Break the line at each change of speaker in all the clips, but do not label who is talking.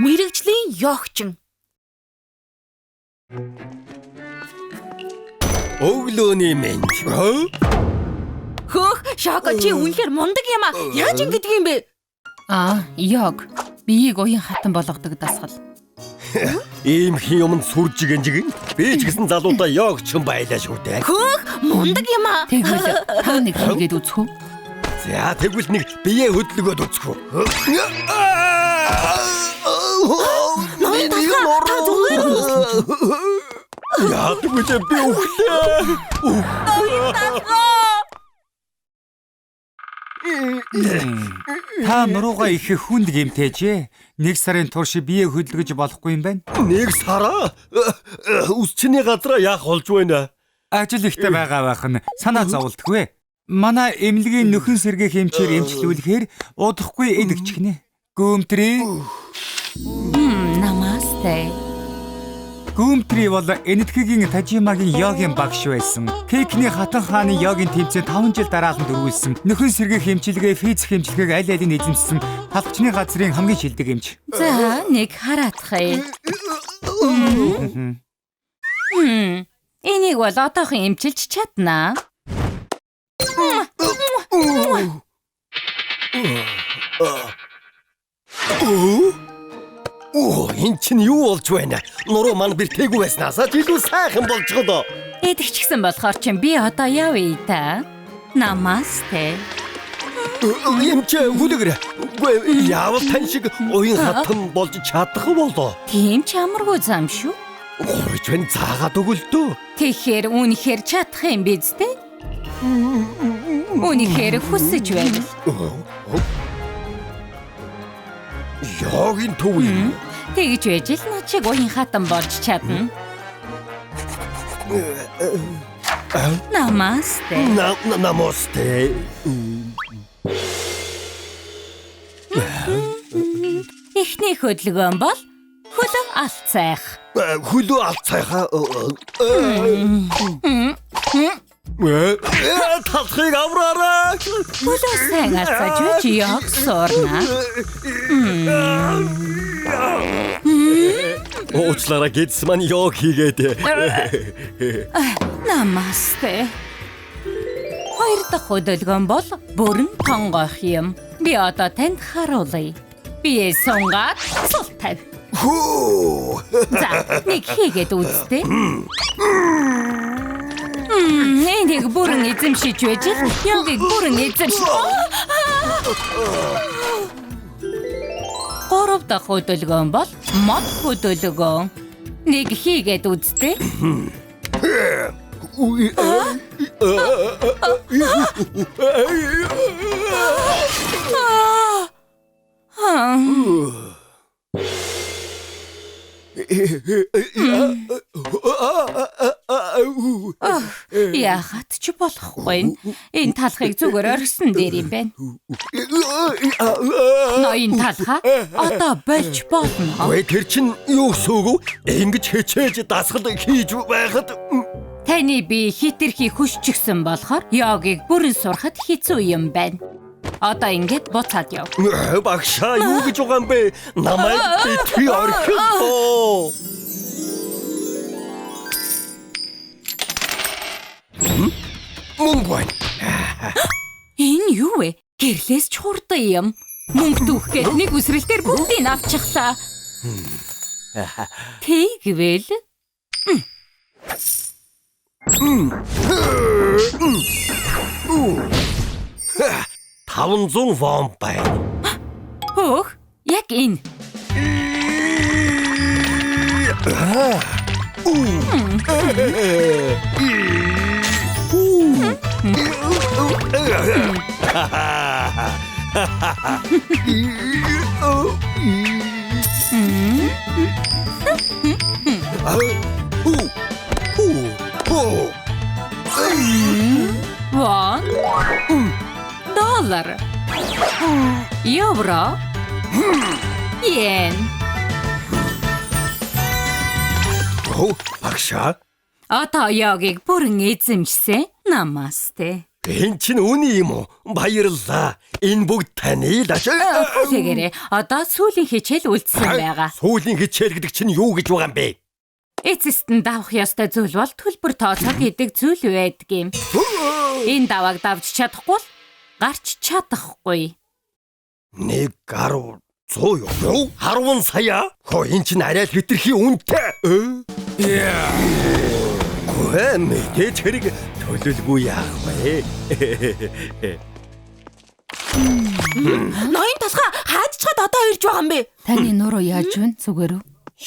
Мэргэжлийн ёгчин.
Өглөөний мэнд.
Хөөх, Шоко чи үнэхээр мундаг юм аа. Яаж ингэдэг юм бэ?
Ёг. Биеийг уян хатан болгодог дасгал.
Ийм хин юмд сүрж гэнжиг. Би ч гэсэн залуудаа ёгчин байлаа шүү дээ.
Хөөх, мундаг юм аа.
Тэгвэл та нэг хийгээд үзэх үү?
За тэгвэл нэг бие хөдөлгөөд үзэх үү. Яадаг вэ би
Та нуруугаа их хүнд гэмтээжээ. Нэг сарын турш бие хөдөлгөж болохгүй юм байна.
Нэг сараа үсчний газраа яах болж байна?
Ажил ихтэй байгаа байх нь санаа зовлтгүй. Манай эмнэлгийн нөхөн сэргээ хэмчээр эмчлүүлэхээр удахгүй эдгчихнэ. Гүмтрий.
Намасте.
Гүмтрий бол Энэтхэгийн Тажимагийн йогийн багш байсан. Кекний хатан хааны йогийн тэмцээн 5 жил дараалан дөрвүүлсэн. Нөхөн сэргээ хэмчилгээ, физик хэмчилгээг аль алийг эзэмшсэн талбчны газрын хамгийн шилдэг эмч.
За, нэг хараатхая. Энийг бол одоохон эмчилж чаднаа.
Энэ чинь юу болж байна? Нуруу мань бэртээгүй байснасаа илүү сайхан болж гоо.
Эдгчсэн болохоор чинь би одоо явъя та. Намасте.
Эмч хүлээгэр. Яавал тань шиг уян хатан болж чадах болоо.
Тийм ч амаргүй зам шүү.
Хойч бэн заагаад өгөлдөө.
Тэгэхээр үнэхээр чадах юм биз дээ? Үнэхээр хүсэж байна.
Йогийн төв юм.
Тэгж байж л начиг уян хатан болж чадна. Намасте.
Намасте.
Эхний хөдөлгөөн бол хөлөг алцайх.
Хөлөө алцайхаа. Талхыг авраарай.
Хөлөө сайн алцаж үуч яг суурна.
Уучлаарай гэдс маань йог хийгээд.
Намасте. Хоёр дахь хөдөлгөөн бол бүрэн тонгойх юм. Би одоо танд харуулъя. Бие сунгаад сул тавь. За, нэг хийгээд үзтээ. Энийг бүрэн эзэмшиж байж л йогийг бүрэн эзэмшиж. Гурав дахь хөдөлгөөн бол мод хөдөлгөөн. Нэг хийгээд үзтээ. Яагаад ч болохгүй. Энэ талхыг зүгээр орхисон дээр юм байна. Ноён талхаа одоо болж болно.
Ой тэр чин юу сөөгөө ингэж хичээж дасгал хийж байхад
таны бие хитрхи хүччихсэн болохоор йогийг бүрэн сурахад хэцүү юм байна. Одоо ингэж буцаад яв.
Багшаа юу гэж байгаа юм бэ? Намайг битгий орхихгүй. Мөнгө.
Энэ юу вэ? Гэрлээс ч хурдан юм. Мөнгө түүхээр нэг үсрэлтээр бүгдийг авчихлаа. Тэгвэл
500 вон байна.
Хөөх, яг энэ. $1 евро yen.
Багшаа
Одоо йогийг бүрэн эзэмшсэн. Намасте.
Энэ чинь үний юм уу? Баярлалаа. Энэ бүгд таны л ачаа.
Тэгээрээ одоо сүүлийн хичээл үлдсэн байгаа.
Сүүлийн хичээл гэдэг чинь юу гэж байгаа юм бэ?
Эцэст нь давах ёстой зүйл бол төлбөр тооцоо гэдэг зүйл байдаг юм. Энэ давааг давж чадахгүй бол гарч чадахгүй.
1 10 100 юу? 10 сая? Хөө энэ чинь арай л хэтэрхий үнэтэй. Гүй мэдээж хэрэг төлөлгүй яах вэ?
Ноён тасга хаажчаад одоо ирж байгаа юм бэ?
Таны нуруу яаж вэ? Зүгээр үү?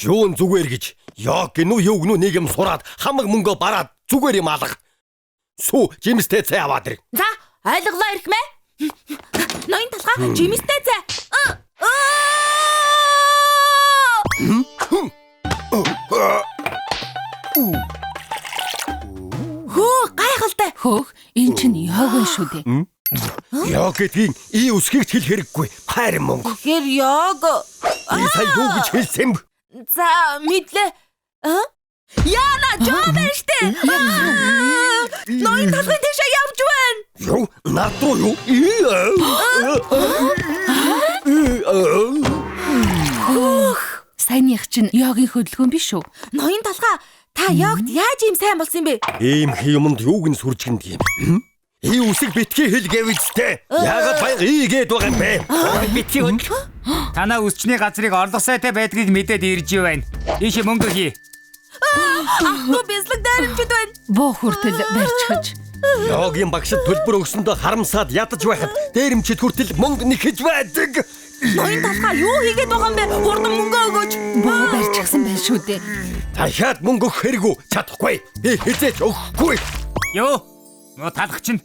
Юун зүгээр гэж яг гинүү юу гинүү нэг юм сураад хамаг мөнгө бараад зүгээр юм алга. Сүү жимстэй цай аваад ир.
За, ойлголоо ирэх мэ? Ноён тасга жимстэй цай. Хөө гайхалтай.
Хөөх, энэ чинь яг вэ шүү дээ.
Яг гэдгийг ий үсгийгч хэл хэрэггүй. Хайр мөнгө.
Тэгэхээр яг
Би сая юу гэж хэлсэн бэ?
за мэдлээ. Яна жоо штэ. Ноён тасгын тийшээ явж байна.
Юу? Над руу юу?
Саяных чинь яагийн хөдөлгөөн биш үү?
Ноён тасга та ягд яаж юм сайн болсон юм бэ?
Ийм юмд юуг нь сүржгэн юм. Ий үсэг битгий хэл гэвэжтэй. Яагаад баян ийгээд байгаа юм бэ? Битгий хөл.
Танаа үсчний газрыг орлого сайтай байдгийг мэдээд ирж байна. Ийш мөнгө хий.
Ахтуу бэлэг дайрамчд байна.
Боо хүртэл барьчихаж.
Йогийн багшд төлбөр өгсөндөө харамсаад ядаж байхад дээрэмчид хүртэл мөнгө нэхэж байдаг.
Ноён тасга юу хийгээд байгаа юм бэ? Хурдан мөнгө өгөөч.
Боо барьчихсан байх шүү дээ.
Дахиад мөнгө өгөх хэрэггүй. Чадахгүй. Би хизээч өгөхгүй.
Юу? Нөө талах чинь.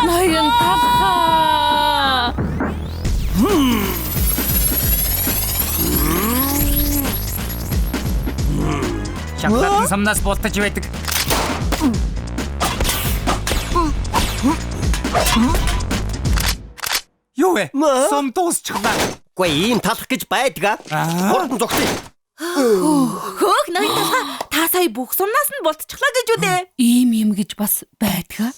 Ноён тасга.
Шоколадын самнаас болтож байдаг. Юу вэ? Сум дуусчихлаа.
Гүй ийм талах гэж байдаг аа. Хурдан зогсъё.
Хөөх ноён тасга та сая бүх сумнаас нь болтчихлаа гэж үү дээ.
Ийм юм гэж бас байдгаа.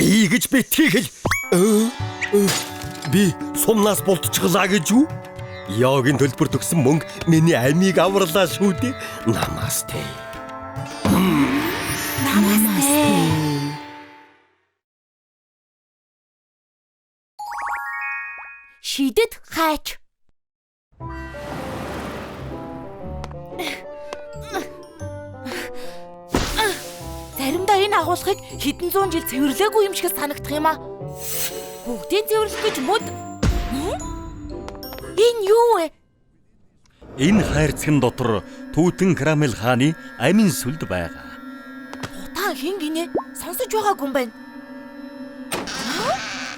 Ий гэж битгий хэл. Би сумнаас болтчихлаа гэж юу? Яагийн төлбөр төгсөн мөнгө миний амийг авралаа шүү дээ. Намасте.
Шидэт хайч. Заримдаа энэ агуулгыг хэдэн зуун жил цэвэрлээгүй юм шиг санагдах юм аа. Бүгдийг цэвэрлэх гэж мод. Энэ юу вэ?
Энэ хайрцагын дотор Түүтэн Карамел хааны амин сүлд байгаа.
Та хин гинэ сонсож байгаагүй юм байна.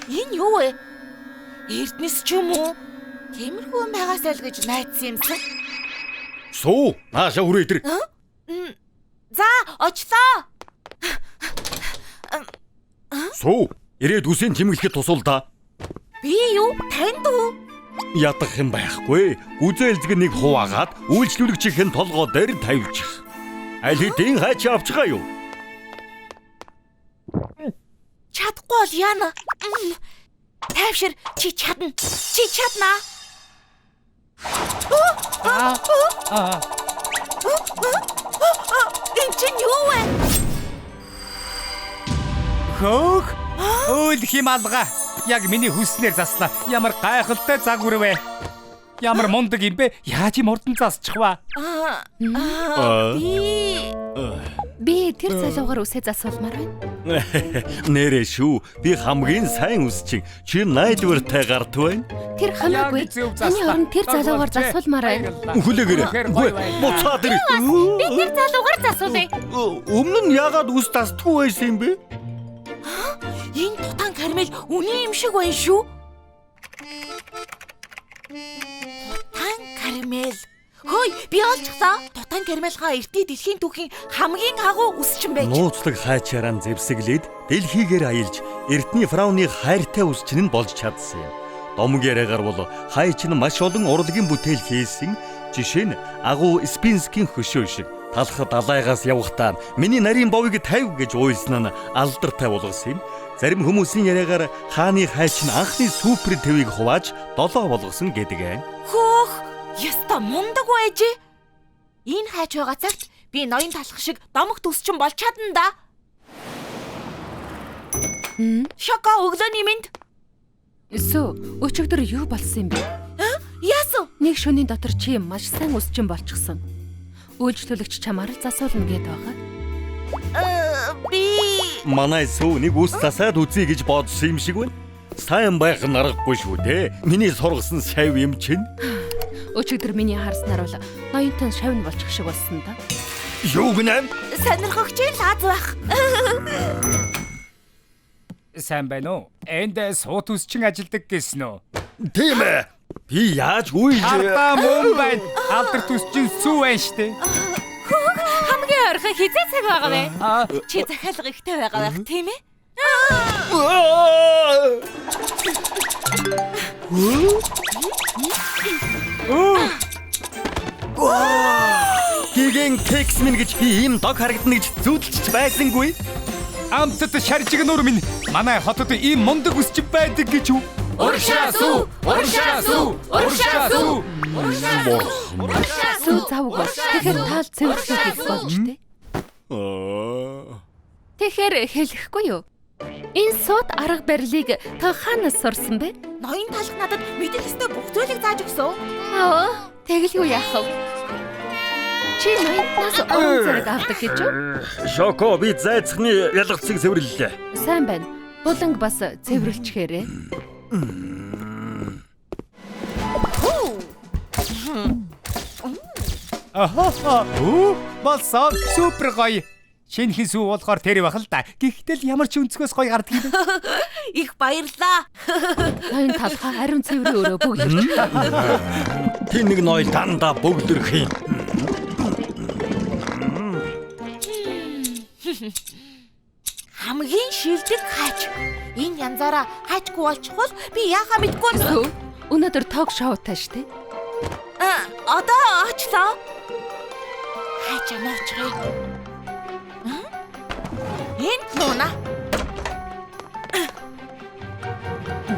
Энэ юу вэ? Эрдэнэс ч юм уу? Тиймэрхүү юм байгаасаа л гэж найдсан юмсан.
Суу, нааша хүрээ идэр.
За, очлоо.
Суу, ирээд үсийн тэмэглэхэд тусал да.
Би юу? Танд уу?
Ядах юм байхгүй. Үзээлзэг нэг хуваагаад үйлчлүүлэгчийн толгой дээр тавьчих. Аль хэдийн хаач авчихаа юу?
Чадахгүй бол яана. Тайвшир чи чадна. Чи чадна. Энэ чинь юу вэ?
Хөөх. Өөл хималга. Яг миний хүслээр заслаа. Ямар гайхалтай загвар вэ? Ямар мундаг юм бэ? Яаж юм урдан засчихваа?
Би тэр залуугаар үсээ засуулмаар байна.
Нэрээ шүү. Би хамгийн сайн үсчин. Чи найдвартай гарт байна.
Тэр хамаагүй. Таны оронд тэр залуугаар засуулмаар байна.
Хүлээгээрэй. Үгүй, буцаад ир.
Би тэр залуугаар засуулъя.
Өмнө нь яагаад үс тасдгүй байсан юм бэ?
Энэ тутан кармел үний юм шиг байна шүү. Тутан кармел. Хөөе, би олчихлаа. Тутан кармелга эртний дэлхийн түүхийн хамгийн агуу үсчин байж.
Нууцлаг хайчаараа зэвсэглээд дэлхийгээр аялж эртний фрауны хайртай үсчин нь болж чадсан юм. Домог яриагаар бол хайч нь маш олон урлагийн бүтээл хийсэн Жишээ нь агуу Спинскийн хөшөө шиг талхад далайгаас явахдаа миний нарийн бовыг тавь гэж уйлсан нь алдартай болгосон юм. Зарим хүмүүсийн яриагаар хааны хайч нь анхны супер твийг хувааж 7 болгосон гэдэг.
Хөөх, яста мундаг байж. Энэ хайч байгаа цагт би ноён талах шиг домог төсчин болж чадна да. Шоко өглөөний мэнд.
Сүү, өчигдөр юу болсон юм бэ?
Яасуу?
Нэг шөнийн дотор чи маш сайн өсчин болчихсон. Үйлчлүүлэгч чамаар л засуулна гээд байгаа.
Би
Манай сүү нэг ус засаад үзье гэж бодсон юм шиг байна. Сайн байх нь аргагүй шүү дээ. Миний сургасан шав юм чинь.
Өчигдөр миний харснаар бол ноёнтон шавн болчих шиг болсон да.
Юу гэнэ?
сонирхогч лаз байх.
Сайн байна уу? Энд суут үсчин ажилдаг гэсэн үү?
Тийм ээ. Би яаж үйл
Ардаа мөн байна. Алдарт үсчин сүү байна штэ.
Хамгийн ойрхон хизээ цаг байгаа вэ? Чи захиалга ихтэй байгаа байх тийм ээ?
Гиген кекс минь гэж ийм дог харагдана гэж зүудэлж байсангүй.
Амтд шаржиг нуур минь манай хотод ийм мундаг үсчин байдаг гэж үү?
Уршаасуу! Сүү завгүй. Тэгэхээр таал цэвэрлэх хийх болж тээ. Тэгэхээр хэлэхгүй юу? Энэ сууд арга барилыг та хаанаас сурсан бэ?
Ноён талх надад мэдэх ёстой бүх зүйлийг зааж өгсөн.
Аа, тэгэлгүй яах вэ? Чи ноёнтоос уран зэрэг авдаг гэж үү?
Шоко би зайцхны ялгцыг цэвэрлэлээ.
Сайн байна. Буланг бас цэвэрлчихээрээ.
Ахаа. Болсон супер гоё. Шинэхэн сүү болохоор тэр байх л да. Гэхдээ л ямар ч өнцгөөс гоё гардаг юм.
Их баярлаа.
Ноён талхаа ариун цэврийн өрөө бөглөж.
Тин нэг ноёл дандаа бөгдөрөх юм.
Хамгийн шилдэг хайч. Энэ янзаараа хайчгүй болчихвол би яахаа мэдгүй байна.
Сүү, өнөөдөр ток шоутай штэ.
Одоо очлоо. Хайч амаачихъя. Энд нуна.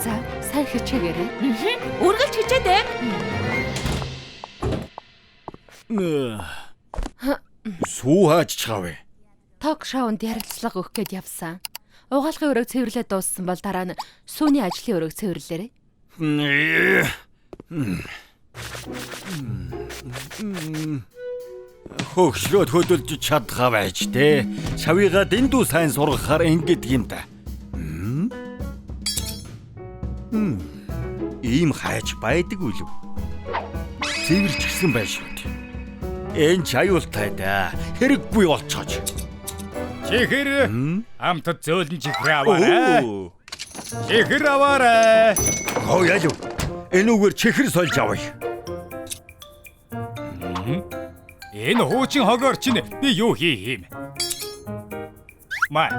За, сайн хичээгээрэй.
Үргэлж хичээдэг.
Сүү хаач чавэ.
Ток шоунд ярилцлага өгөх гээд явсан. Угаалгын өрөөг цэвэрлээ дууссан бол дараа нь сүүний ажлын өрөөг цэвэрлээрэй.
Хөгшлөөд хөдөлж чадхаа байж тээ. Шавьяга дэндүү сайн сургахаар ингэдэг юм да. Ийм хайч байдаг үлээ. Цэвэрчгсэн байж шүү дээ. Энэ ч аюултай да. Хэрэггүй болчихооч.
Чихэр амтд зөөлөн чихрээ аваарай. Чихэр аваарай.
Хоо яа. Энэ үгээр чихэр сольж авъя.
Энэ хуучин хогоор чинь би юу хийх юм? Маа,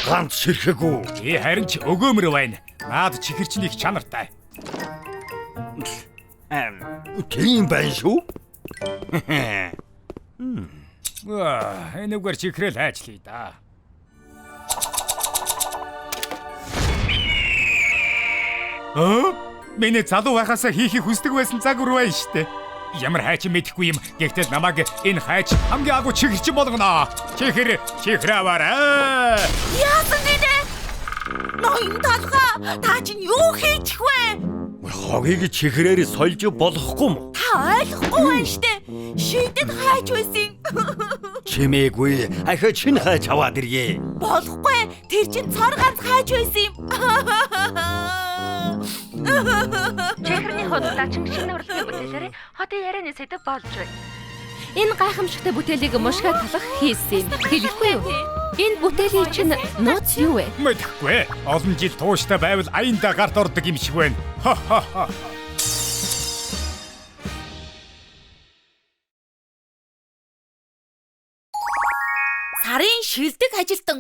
Ганц ширхэгүү.
харин ч өгөөмөр байна. Наад чихэр чинь их чанартай.
Тийм байна шүү.
Энэ үгээр чихрэл хайчлаа да. Миний залуу байхасаа хийхийг хүсдэг байсан загвар байна штэ. Ямар хайч мэдэхгүй юм. Гэхдээ намайг энэ хайч хамгийн агуу чихэрч болгоно. Чихэр аваарай.
Яасан гээ? Ноён талхаа. Та чинь юу хийчих вэ?
Хогийг чихрээр сольж болохгүй юм.
Та ойлгохгүй байна штэ. Шийдэд хайч байсан.
Чимээгүй. Ахаа чин хайч аваад ирье.
Болохгүй. Тэр чинь цор ганц хайч байсан юм.
Чихэрний худалдаачин шинэ урлагийн бүтээлээр хотын ярианы сэдэв болж байна. Энэ гайхамшигтай бүтээлийг мушгаа талах хийсэн юм. Хэлэхгүй юу? Энэ бүтээлийн чинь нууц юу вэ?
Мэдэхгүй. Олон жил тууштай байвал аяндаа гарт ордог юм шиг байна.
Сарын шилдэг ажилтан.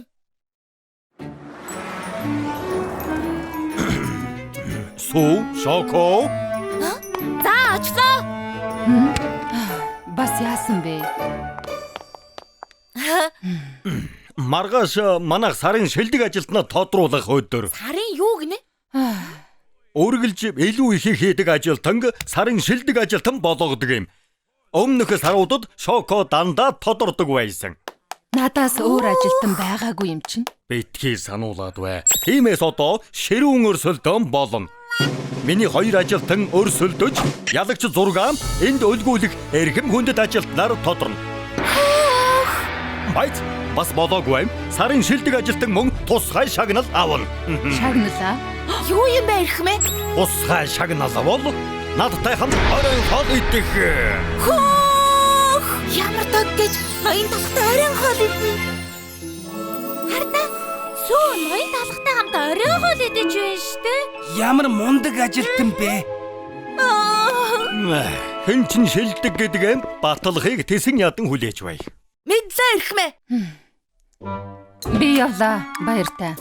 Сүү, Шоко.
За очлоо.
бас яасан бэ?
Маргааш манайх сарын шилдэг ажилтнаа тодруулах өдөр.
Сарын юу гинэ?
Үргэлж илүү их хийдэг ажилтан сарын шилдэг ажилтан болгодог юм. Өмнөх саруудад Шоко дандаа тодордог байсан.
Надаас өөр ажилтан байгаагүй юм чинь.
Битгий сануулад бай. Тиймээс одоо ширүүн өрсөлдөөн болно. Миний хоёр ажилтан өрсөлдөж, ялагч зургаан энд өлгүүлэх эрхэм хүндэт ажилтнаар тодорно. Байц бас болоогүй юм. Сарын шилдэг ажилтан мөн тусгай шагнал авна.
Шагналаа.
Юу юм бэ эрхмээ?
Тусгай шагнал бол надтай хамт оройн хоол идэх.
Хөөх! Ямар дог гэж ноён талхтай оройн хоол идэнэ. Хардаа сүү ноён талхтай хамт оройн хоол идэж байна штэ.
Ямар мундаг ажилтан бэ?
Хэн ч шилдэг гэдэг юм баталхыг тэсэн ядан хүлээж бай.
Мэдлээ эрхмээ.
Би явлаа. Баяртай.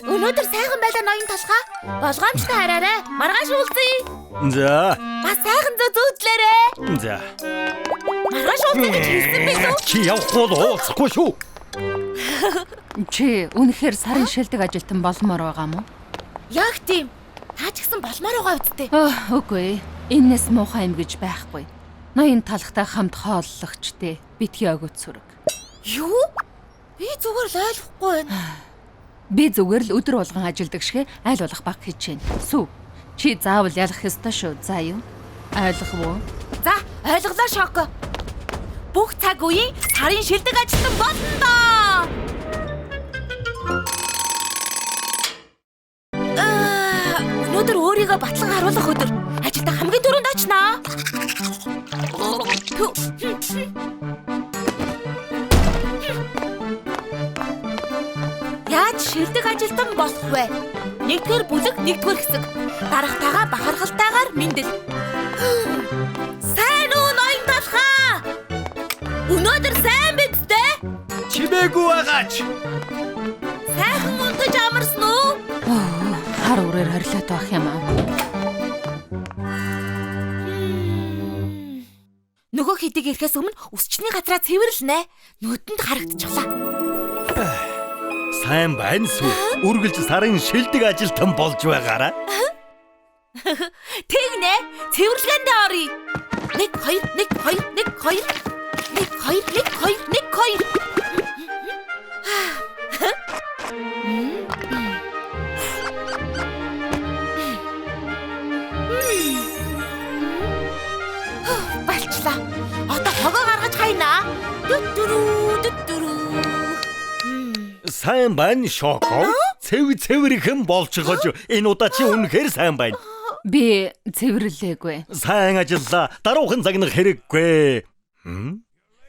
Өнөөдөр сайхан байлаа ноён талхаа. Болгоомжтой хараарай. Маргааш уулзъя.
За.
Бас сайхан зүүдлээрээ.
За.
Маргааш уулзъя гэж хэлсэн байх үү?
Чи явахгүй уулзахгүй шүү.
Чи үнэхээр сарын шилдэг ажилтан болмоор байгаа мó?
Яг тийм. Та ч гэсэн болмоор байгаа үсттэй.
Үгүй. Энэс муухай юм гэж байхгүй. Ноён талхтай хамт хооллогчтэй. Битгий өгөөд сүрэг.
Юу? Би зүгээр л ойлгохгүй байна.
Би зүгээр л өдөр болгон ажилдаг шиг айл болох баг хийж байна. Сүв. Чи заавал ялах ёстой шүү. За юу? Ойлгох уу?
За, ойлголоо Шоко. Бүх цаг үеийн сарын шилдэг ажилтан болно доо. Өнөөдөр өөрийгөө батлан харуулах өдөр. Ажилдаа хамгийн түрүүнд очноо. Яаж шилдэг ажилтан болох вэ? Нэгдүгээр бүлэг, нэгдүгээр хэсэг. Дарагтайгаа бахархалтайгаар мэндэл. Сайн уу ноён талхаа? Өнөөдөр сайн биз дээ?
Чимээгүй байгаач.
Сайхан унтаж амарсан уу?
Хар үрээр харилаад байх юм аа.
Нөгөө хэдийг ирэхээс өмнө өсчний газраа цэвэрлэнэ. Нүдэнд харагдчихлаа.
Сайн байна шүү. Үргэлж сарын шилдэг ажилтан болж байгаараа.
Тэгнэ. Цэвэрлэгэндээ оръё. 1 2 1 2 1 2 1 2 1 2 1 2. Балчлаа. Одоо хогоо гаргаж хайнаа. Дүдүрүү.
Сайн байна Шоко. Цэвэрхэн болчихож энэ удаа чи үнэхээр сайн байна.
Би цэвэрлээгүй.
Сайн ажиллаа. Даруухан загнах хэрэггүй.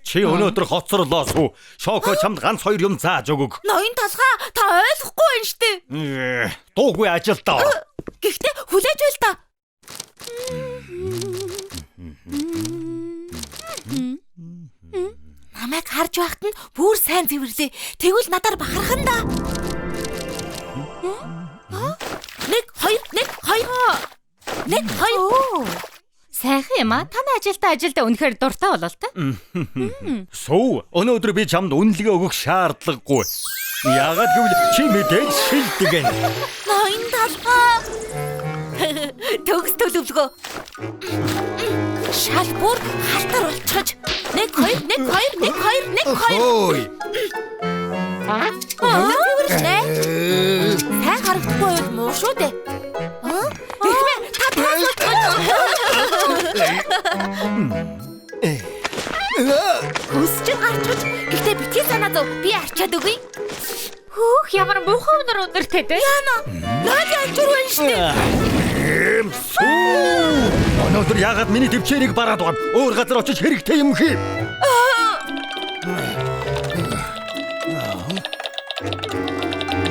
Чи өнөөдөр хоцорлоо шүү. Шоко чамд ганц хоёр юм зааж өгөг.
Ноён талхаа та ойлгохгүй байна штэ.
Дуугүй ажилдаа.
Гэхдээ хүлээж байл та. Намайг харж байхад нь бүр сайн цэвэрлээ. Тэгвэл надаар бахархан да. 1 2 1 2 1 2.
Сайхан юм аа. Таны ажилдаа үнэхээр дуртай болол та.
Сүү, өнөөдөр би чамд үнэлгээ өгөх шаардлагагүй. Яагаад гэвэл чи мэдээж шилдэг гэн.
Ноён талхаа. Төгс төлөвлөгөө. Шал бүр халтар болчихож. 1 2 1 2 1 2 1 2.
Ой.
Цэвэрлээ. Сайн харагдахгүй бол муу шүү дээ. Эхмээ та Хүсч гарчиж. Гэхдээ битгий санаа зов. Би арчаад өгье.
Хөөх ямар муухай өнөртэй дээ.
Яна. Наад альчур байна штэ.
Өнөөдөр яагаад миний төвчээрийг бараад байгаа юм? Өөр газар очиж хэрэгтэй юм хий.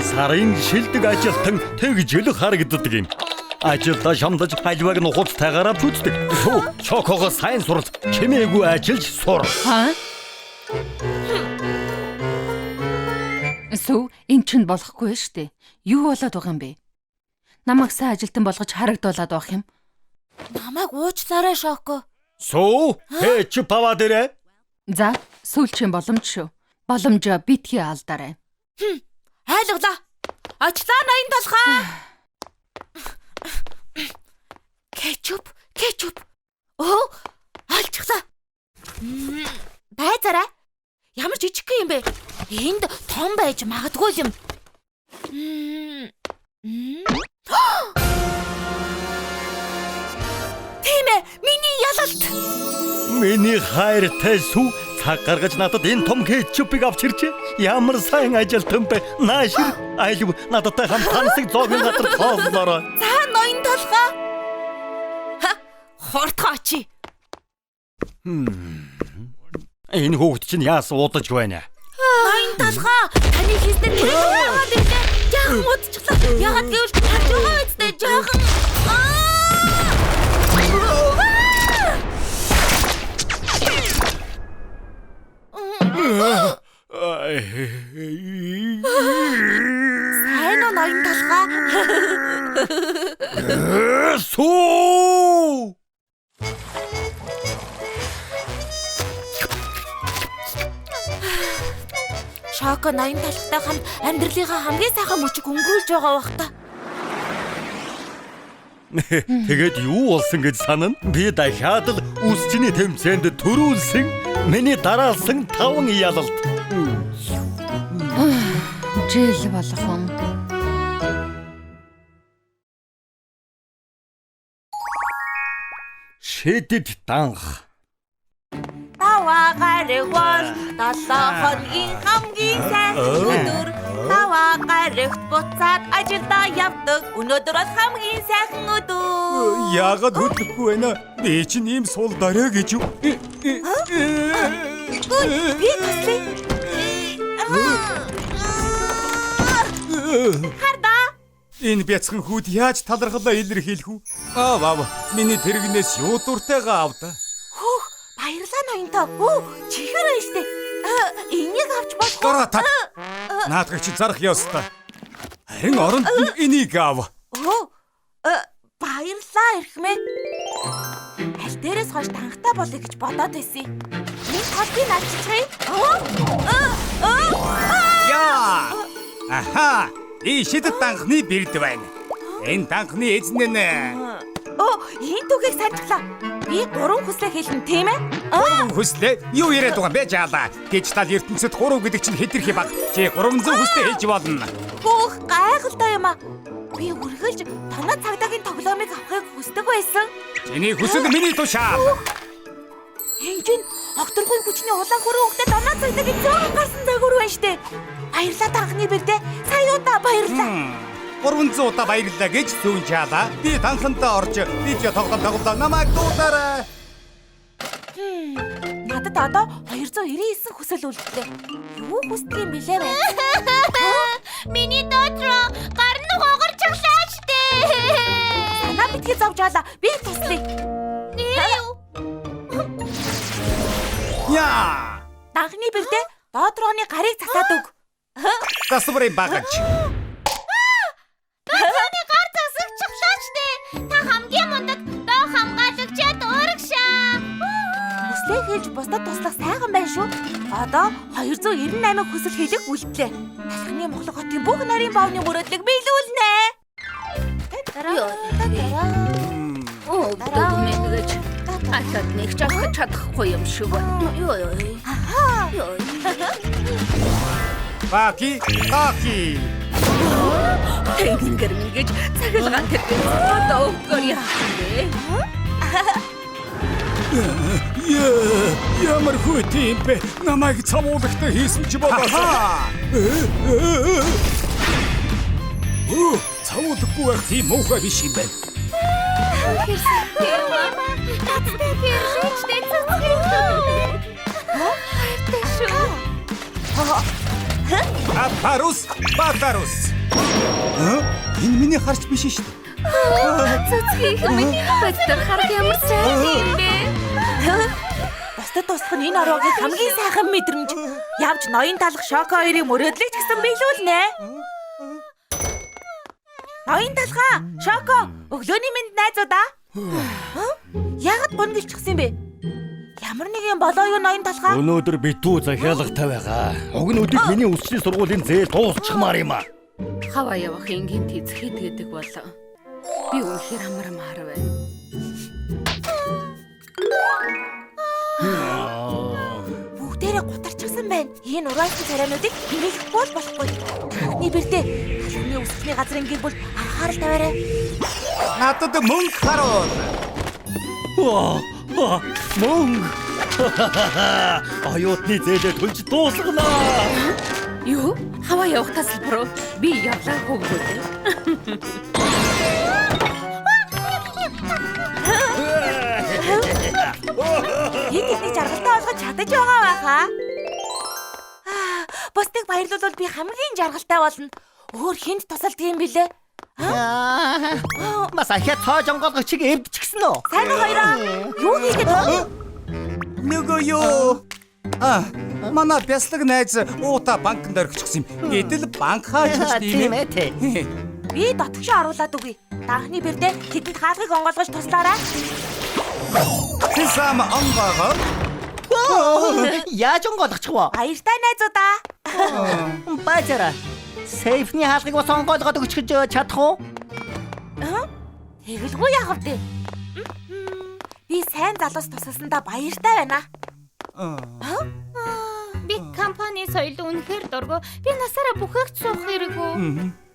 Сарын шилдэг ажилтан тэгж л харагддаг юм. Ажилдаа шамдаж хальваг нь хуцтайгаар авчүддэг. Сүү, Шокого сайн сурал. Чимээгүй ажиллаж сур.
Хаа? Сүү, энэ ч болохгүй штэ. Юу болоод байгаа юм бэ? Намайг сайн ажилтан болгож харагдуулаад байх юм.
Намайг уучлаарай Шоко.
Суу кетчуп аваад ирээ.
За, сүүлчийн боломж шүү. Боломжоо битгий алдаарай.
Айлглаа. Очлоо ноён толгой. Кетчуп. Оо, алчглаа. Байцаарай. Ямар жижиг юм бэ? Энд том байж магадгүй юм. Тийм ээ, миний ялалт.
Миний хайртай сүү цаг гаргаж надад энэ том кетчупыг авч ирчээ. Ямар сайн ажилтан бэ? Наашир айлв нададтай хамт тансаг зоогийн газар тооллороо.
За ноён толгой. Хортгооч.
Энэ хүүхд чинь яас удаж байна.
Ноён толгой. Таны хийсэн тэр яваад ирлээ. Жаахан удчихлаа. Ягаад гэвэл харж байгаа үстэй жаахан. Сайн уу ноён толгой?
Сүү!
Шоко ноён толгойтой хамт амьдралынхаа хамгийн сайхан мөчийг өнгөрүүлж байгаа бах та.
Тэгээд юу болсон гэж санана? Би дахиад л үсчний тэмцээнд төрүүлсэн миний дараалсан 5 ялалт.
Жил болгон.
Шидэд данх.
Таваагаар бол 7 хоногийн хамгийн сайхан өдөр. Таваагаар буцаад ажилдаа явдаг. Өнөөдөр бол хамгийн сайхан өдөр.
Яагаад хөдлөхгүй байна? Би чинь ийм сул дорой гэж юу?
Би төслөө. Харда.
Энэ бяцхан хүүд яаж талархлаа илэрхийлэх үү? Ваа. Миний тэрэгнээс юу дуртайгаа авда.
Хөөх, баярлалаа ноёнтой. Оо, чихэр байна штэ. Энийг авч болох.
Гараа таг. Наадах чи зарах ёстой. Харин оронд нь энийг ав.
Оо, баярлалаа эрхмээ. Аль дээрээс хойш танхтай болъё гэж бодоод байсан. Нэг копиг авчихъя.
Яа! Аха! И шидэд данхны бэрд байна. Энэ данхны эзэн нэ.
Оо, энэ түүхийг санджглаа. Би 3 хүслээ хэлнэ, тийм ээ?
Хүслээ юу яриад байгаа бэ жаалаа. Дижитал ертөнцид 3 гэдэг чинь хэтэрхий баг. Чи 300 хүслээ хэлж болно.
Хөөх, гайхалтай юм аа. Би үргэлж танаа цагдаагийн тоглоомыг авахыг хүсдэг байсан.
Чиний хүсэл миний тушаал.
Хинжин огторгүй хүчний улаан хөрөө өгдөө танаа цагдаагийн зөөн гарсан загвар байна штэ. Баярлалаа данхны бэрдэ. Сайн удаа баярлалаа.
300 удаа баярлалаа гэж зүүн жаалаа. Би данхантай орж видео тоглоом намайг дуудаарай.
Надад одоо 299 хүсэл үлдлээ. Юу хүсдэг юм бэлээ вэ? Миний дотроо гар нь хугарчихлаа штэ. Санаа битгий зовж аалаа. Би туслая.
Яа!
Данхны бэрдэ дотрооны гарыг цацаад өг.
Тасварын багаж.
Дотрооны гар засагчихлаа штэ. Та хамгийн мундаг доо хамгаалагчид урагшаа. Хүслээ хэлж бусдад туслах сайхан байна шүү. Одоо 298 хүсэл хэлэх үлдлээ. Талхны Моглог хотын бүх нарийн баавны мөрөөдлийг биелүүлнэ.
Оо, дэмэгэж. Ахад нэг ч авах чадахгүй юм шиг байна.
Баки.
Тэнгэр мингэж цагалгаан тэрбээ. Одоо өгөр яах вэ?
Ямар хүйтэй юм бэ? Намайг цамуулагтай хийсэн чи бодлоо. Цамуулаггүй байх тийм муухай биш юм байна. Батарус. Энэ миний харч биш шүү дээ.
Цэцгийх минь баттар харах ямар сайн юм бэ?
Бусдад туслах нь энэ ороогийн хамгийн сайхан мэдрэмж. Явж ноён талах Шоко хоёрын мөрөөдлийг ч гэсэн биелүүлнэ. Ноён талхаа, Шоко, өглөөний мэнд найзуудаа. Яагаад гонглчихсан юм бэ? Ямар нэг юм болоо юу ноён толгой?
Өнөөдөр битүү захиалагтай байгаа. Уг нь өдөр миний өсчлийн сургуулийн зээл дуусчихмаар юм аа.
Хаваа явах ингийн тийцхэд гэдэг бол би үнэхээр амармаар байна.
Бүгдээрээ гутарчихсан байна. Энэ урайсан царайнуудыг нэмэхгүй болохгүй. Таны бэрдээ талхны өсөхний газрын гэр бүл анхаарал тавиарай.
Надад мөнгө харуул.
Мөнгө. Оюутны зээлээ төлж дуусганаа.
Юу? Хаваа явах тасалбар уу? Би явлаа хөвгөө.
Энийг жаргалтай болгож чадаж байгаа байхаа. Бусдыг баярлуулвал би хамгийн жаргалтай болно. Өөр хүнд тусалдаг юм билээ?
Мас ахиа тоожонгол чиг эвдчихсэн үү?
Сайн уу хоёроо? Юу хийгээд байна?
Нөгөө юу? Манай бяслаг найз уута банкнд орчихсон юм. Гэтэл банк хааж тийм ээ.
Тий.
Би дотгошоо оруулаад үгүй. Данхны бэрдээ тэдэнд хаалгыг онгойлгож туслаарай.
Тэсам амбага.
Яаж онгойлгочих вэ?
Баяртай найзуудаа.
Баажара. Сейфний хаалгыг бас онгойлгоод өгч чадах уу?
Тэгэлгүй яах вэ? Би сайн залуус тусалсандаа баяртай байна.
Би компани соёлд үнэхээр дургу. Би насаараа бүхээгч суух хэрэггүй.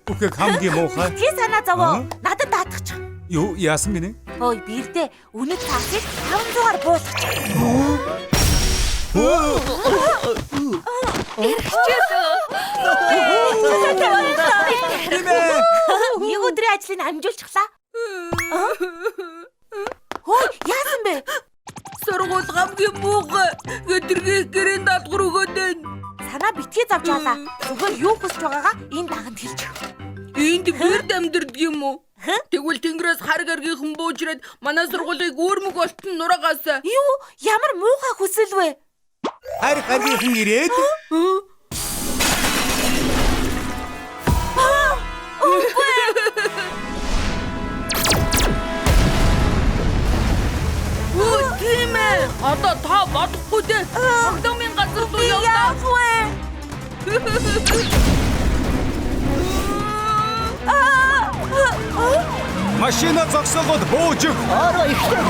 Бүхэг хамгийн муухай.
Тий санаа зовоо. Надад даатгач.
Юу яасан гинэ?
Ой бэрдээ үнэт цаасыг 500-аар буулгач. Нэг өдрийн ажлыг амжуулчихлаа. Хөөе, яасан бэ?
Сургууль хамгийн муухай. Өдргийн гэрээнд даалгавар өгөөд байна.
Санаа битгий завж авлаа. Зүгээр юу хүсэж байгаагаа энэ даганд хэлж.
Энд бэрд амьдэрдэг юм уу? Тэгвэл тэнгэрээс хар гаргийнхан буужраад манай сургуулийг өөрмөг болтон нураагаасаа.
Юу? Ямар муухай хүсэл вэ?
Хар гаргийнхан ирээд
Оо тийм ээ. Одоо та бодохгүй дээ. Огдомын газар руу явлаа.
Яах вэ?
машина зогсоогоод бууж.
Ороо ихтэй.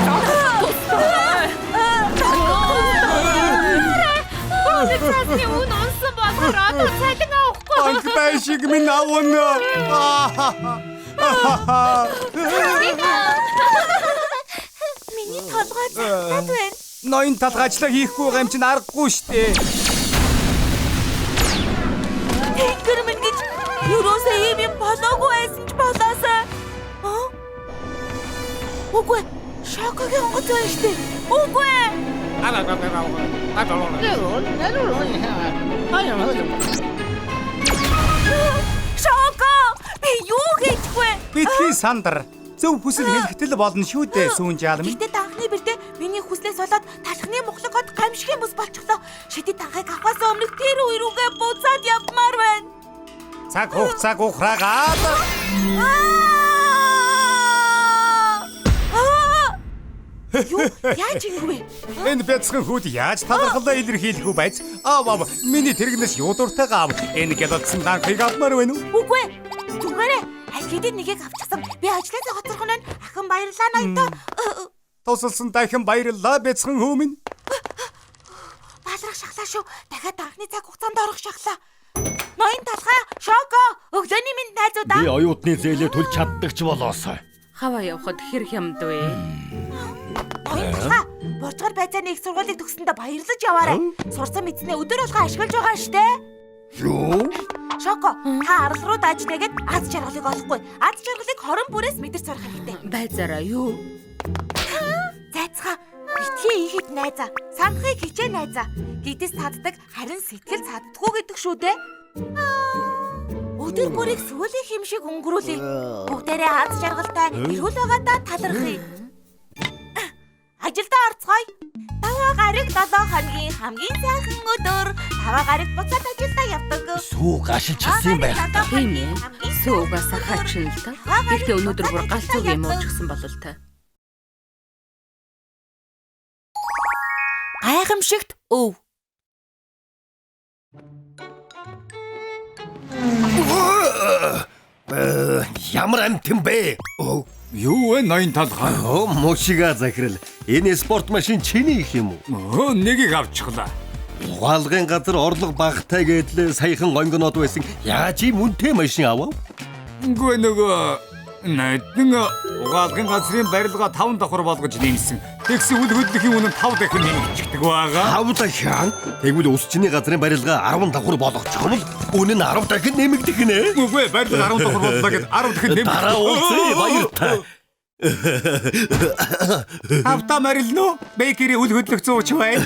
Цаасны үн онсон болохоор одоо цалин авахгүй.
Банк байшиг минь авна.
Миний толгой цагдаад байна.
Ноён талгаачлаа хийхгүй байгаа юм чинь аргагүй штэ.
Тэнгэр минь гэж юусаа юм болоогүй байсан ч болоосаа. Үгүй. Шокогийн онгоц байна штэ. Үгүй. Шоко! Би юу хийчихвэ?
Битгий сандар. Зөв хүсэл хэлэхтэл болно шүү дээ сүүн жаалм.
Гэтэ данхны бэрдээ миний хүслээс болоод талхны мухлагод гамшигын бүс болчихлоо. Шидэд танхыг авахаас өмнө тэр үе рүүгээ буцаад явмаар байна.
Цаг хугацааг ухраагаад.
Юу яаж ингэвэ?
Энэ бяцхан хүүд яаж талархлаа илэрхийлэх үү байц? Миний тэрэгнээс юу дуртайгаа ав. Энэ гялалцсан данхыг авмаар байна уу?
Үгүй. Түгээрээ аль хэдийн нэгийг авчихсан. Би ажлаасаа хоцрох нь ахын баярлаа ноётой.
Тусалсан дахин баярлалаа бяцхан хүү минь.
Баалрах шахлаа шүү. Дахиад данхны цаг хугацаанд орох шахлаа. Ноён талхай, Шоко, өглөөний минь найзуудаа.
Би оюутны зээлээ төлж чаддаг ч болоосоо.
Хаваа явахад хэр хямд вэ?
Ноён талхай, Борчгор байцааны их сургуулийг төгсөндөө баярлаж яваарай. Сурсан мэдснээ өдөр болгоо ашиглаж байгаа штэ.
Юу?
Шоко, та арал руу дааж тэгээд аз жаргалыг олохгүй. Аз жаргалыг хорон бүрээс мэдэрч сурах хэрэгтэй.
Байзаараа юу?
Зайцгаа, битгий ихэд найзаа, санахыг хичээ найзаа. Гидээс цааддаг, харин сэтгэл цааддаггүй гэдэг шүү дээ. Өдөр бүрийг сүүлийн хэм шиг өнгөрүүлье. Бүгдээрээ аз жаргалтай, эрүүл байгаадаа талархъя. Ажилдаа орцгоё. Даваа гараг 7 хоногийн хамгийн сайхан өдөр. Даваа гараг буцаад ажилдаа явдаг.
Сүү гашилчихсан юм байх.
Тийм ээ. Суугаас хаачин л та. Гэхдээ өнөөдөр бүр галзуу юм уучсан болол та.
гайхамшигт өв.
Ямар амтэн бэ?
Юу вэ ноён талхаа?
Мушига захирал. Энэ спорт машин чиний их юм уу?
Нэгийг авчихлаа.
Угаалгын газар орлого багтай гэдэл саяхан гонгонод байсан. Яаж ийм үнэтэй машин авав?
Үгүй нөгөө найдан угаалгын газрын барилга 5 давхар болгож нэмсэн. Тэгсэн үл хөдлөхийн үнэ 5 дахин нэмэгдчихдэг байгаа.
5 дахин. Тэгвэл усчны газрын барилга 10 давхар болгочих юм бол үнэ нь 10 дахин нэмэгдэх нэ.
Үгүй барилга 10 давхар боллоо гэд 10 дахин нэмэгдэх.
Дараа уулзъя баяртай.
Авто марилно. Бэкери үл хөдлөх зууч бай.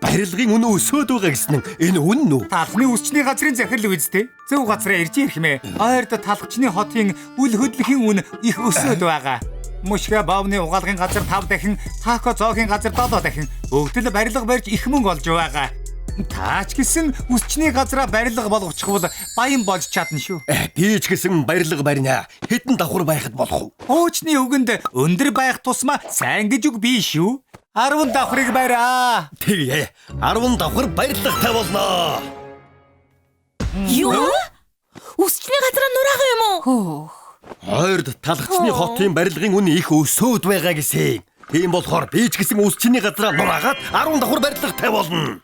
Барилгын үнэ өсөөд байгаа гэсэн нь энэ үнэн үү?
Талхны үсчний газрын захирал үсттэй. Зөв газараа ирж ирэх мэ. Ойрд талхчны хотын үл хөдлөхийн үнэ их өсөөд байгаа. Мушга баавны угаалгын газар 5 дахин, тако зоогийн газар 7 дахин бүгд л барилга барьж их мөнгө олж байгаа. Таач гэсэн үсчний газараа барилга болгочих бол баян болж чадна шүү.
Би ч гэсэн барилга барина. Хэдэн давхар байхад болох вэ?
Хуучны үгэнд өндөр байх тусмаа сайн гэж үг бий шүү. 10 давхрыг бариа.
Тэгээ 10 давхар барилгатай болно.
Юу? Үсчний газараа нураагаа юм уу?
Ойрд талхчны хотын барилгын үнэ их өсөөд байгаа гэсэн. Тийм болохоор би ч гэсэн үсчний газараа нураагаад 10 давхар барилгатай болно.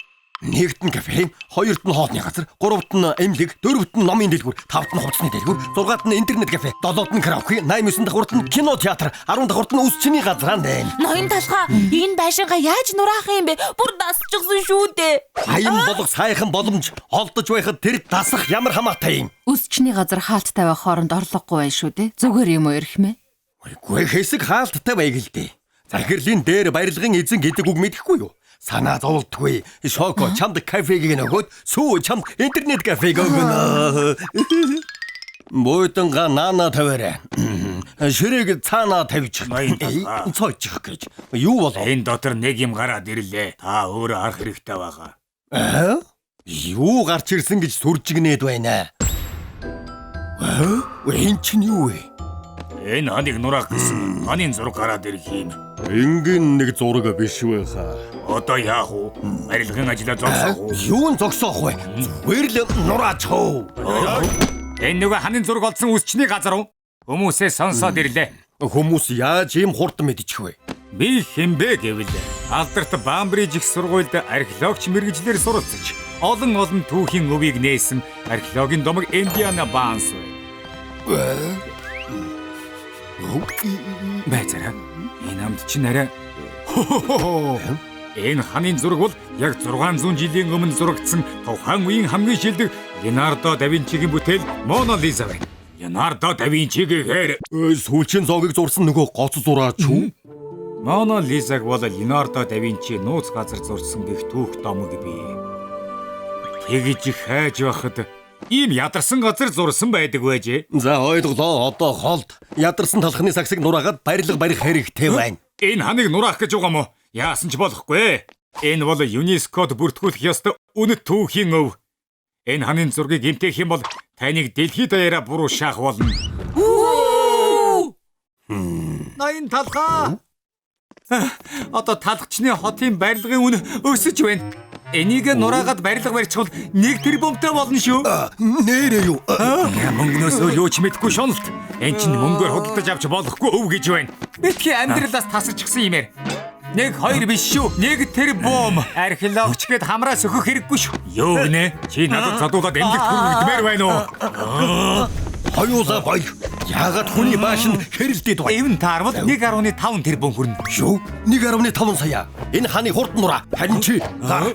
Нэгт нь кафе, хоёрт нь хоолны газар, гуравт нь эмнэлэг, дөрөвт нь номын дэлгүүр, тавт нь хувцсны дэлгүүр, зургаат нь интернет кафе, долоот нь караоке, 89 давхурт нь кино театр, 10 давхурт нь үсчний газар байна.
Ноён талхаа энэ байшингаа яаж нураах юм бэ? Бүр дасчихсан шүү дээ.
Аян болох сайхан боломж олдож байхад тэр дасах ямар хамаатай юм.
Үсчний газар хаалттай байх хооронд орлогогүй байх шүү дээ. Зүгээр юм уу эрхмэ?
Үгүй хэсэг хаалттай байг л дээ. Захирлын дээр барилгын эзэн гэдэг үг мэдэхгүй юу? Санаа зовлтгүй. Шоко чамд кафегийг нөгөөд сүү чамд интернет кафег өгнө. Бойтонга нана таваарай. Ширээг цаанаа тавьчих. Цоочих гэж. Юу болов?
Энэ дотор нэг юм гараад ирлээ. Та өөрөө харах хэрэгтэй байгаа.
Юу гарч ирсэн гэж сүржигнээд байна. Энэ чинь юу вэ?
Энэ ханыг нураах гэсэн ханын зураг гараад ирэх юм.
Энгийн нэг зураг биш вэ хаа?
Одоо яах вэ? Барилгын ажлаа зогсоох уу?
Юун зогсоох вэ? Зүгээр л нураач хөө.
Энэ нөгөө ханын зураг олсон үсчний газар уу? Хүмүүсээ сонсоод ирлээ.
Хүмүүс яаж ийм хурдан мэдчих вэ?
Би хэмбэ гэвэл алдарт Бамбриж их сургуульд археологч мэргэжлэр суралцж олон түүхийн өвийг нээсэн археологийн домог Индиана Банс бай. Бэцэрэ энэ амт чинь арай энэ ханын зураг бол яг 600 жилийн өмнө зурагдсан тухайн үеийн хамгийн шилдэг Леонардо да Винчигийн бүтээл Мона Лиза байна. Леонардо да Винчи гэхээр
сүүлчийн зоогийг зурсан нөгөө гоц зураач юу?
Мона Лизаг бол Леонардо да Винчи нууц газар зурсан гэх түүх домог бий. Тэгж их хайж байхад ийм ядарсан газар зурсан байдаг байжээ.
За ойлголоо. Одоо холд ядарсан талхны сагсыг нураагаад барилга барих хэрэгтэй байна.
Энэ ханыг нураах гэж байгаа мó? Яасан ч болохгүй. Энэ бол ЮНЕСКОд бүртгүүлэх ёстой үнэт түүхийн өв. Энэ ханын зургийг эмтээх юм бол таныг дэлхийд даяараа буруу шаах болно. Ноён талхаа. Одоо талхчны хотын барилгын үнэ өсөж байна. Энийг нураагаад барилга барьчихвал 1 тэрбумтай болно шүү.
Нэрээ юу?
Мөнгнөөсөө юу ч мэдгүй шоналт. Энд чинь мөнгөөр худалдаж авч болохгүй өв гэж байна. Битгий амьдралаас тасарчихсан юм ээ. 1 2 биш шүү. 1 тэрбум. Археологч гэд хамраа сөхөх хэрэггүй шүү. Юу гинэ? Чи надад задуулаад эмнэлэгт хүргэмээр байна уу?
Хоёулаа гоё. Яагаад хүний баашинд хэрэлдээд байна?
Эвэн таарвал 1.5 тэрбум хүрнэ.
Шүү. 1.5 сая. Энэ ханы хурд нураа. Харин чи гар.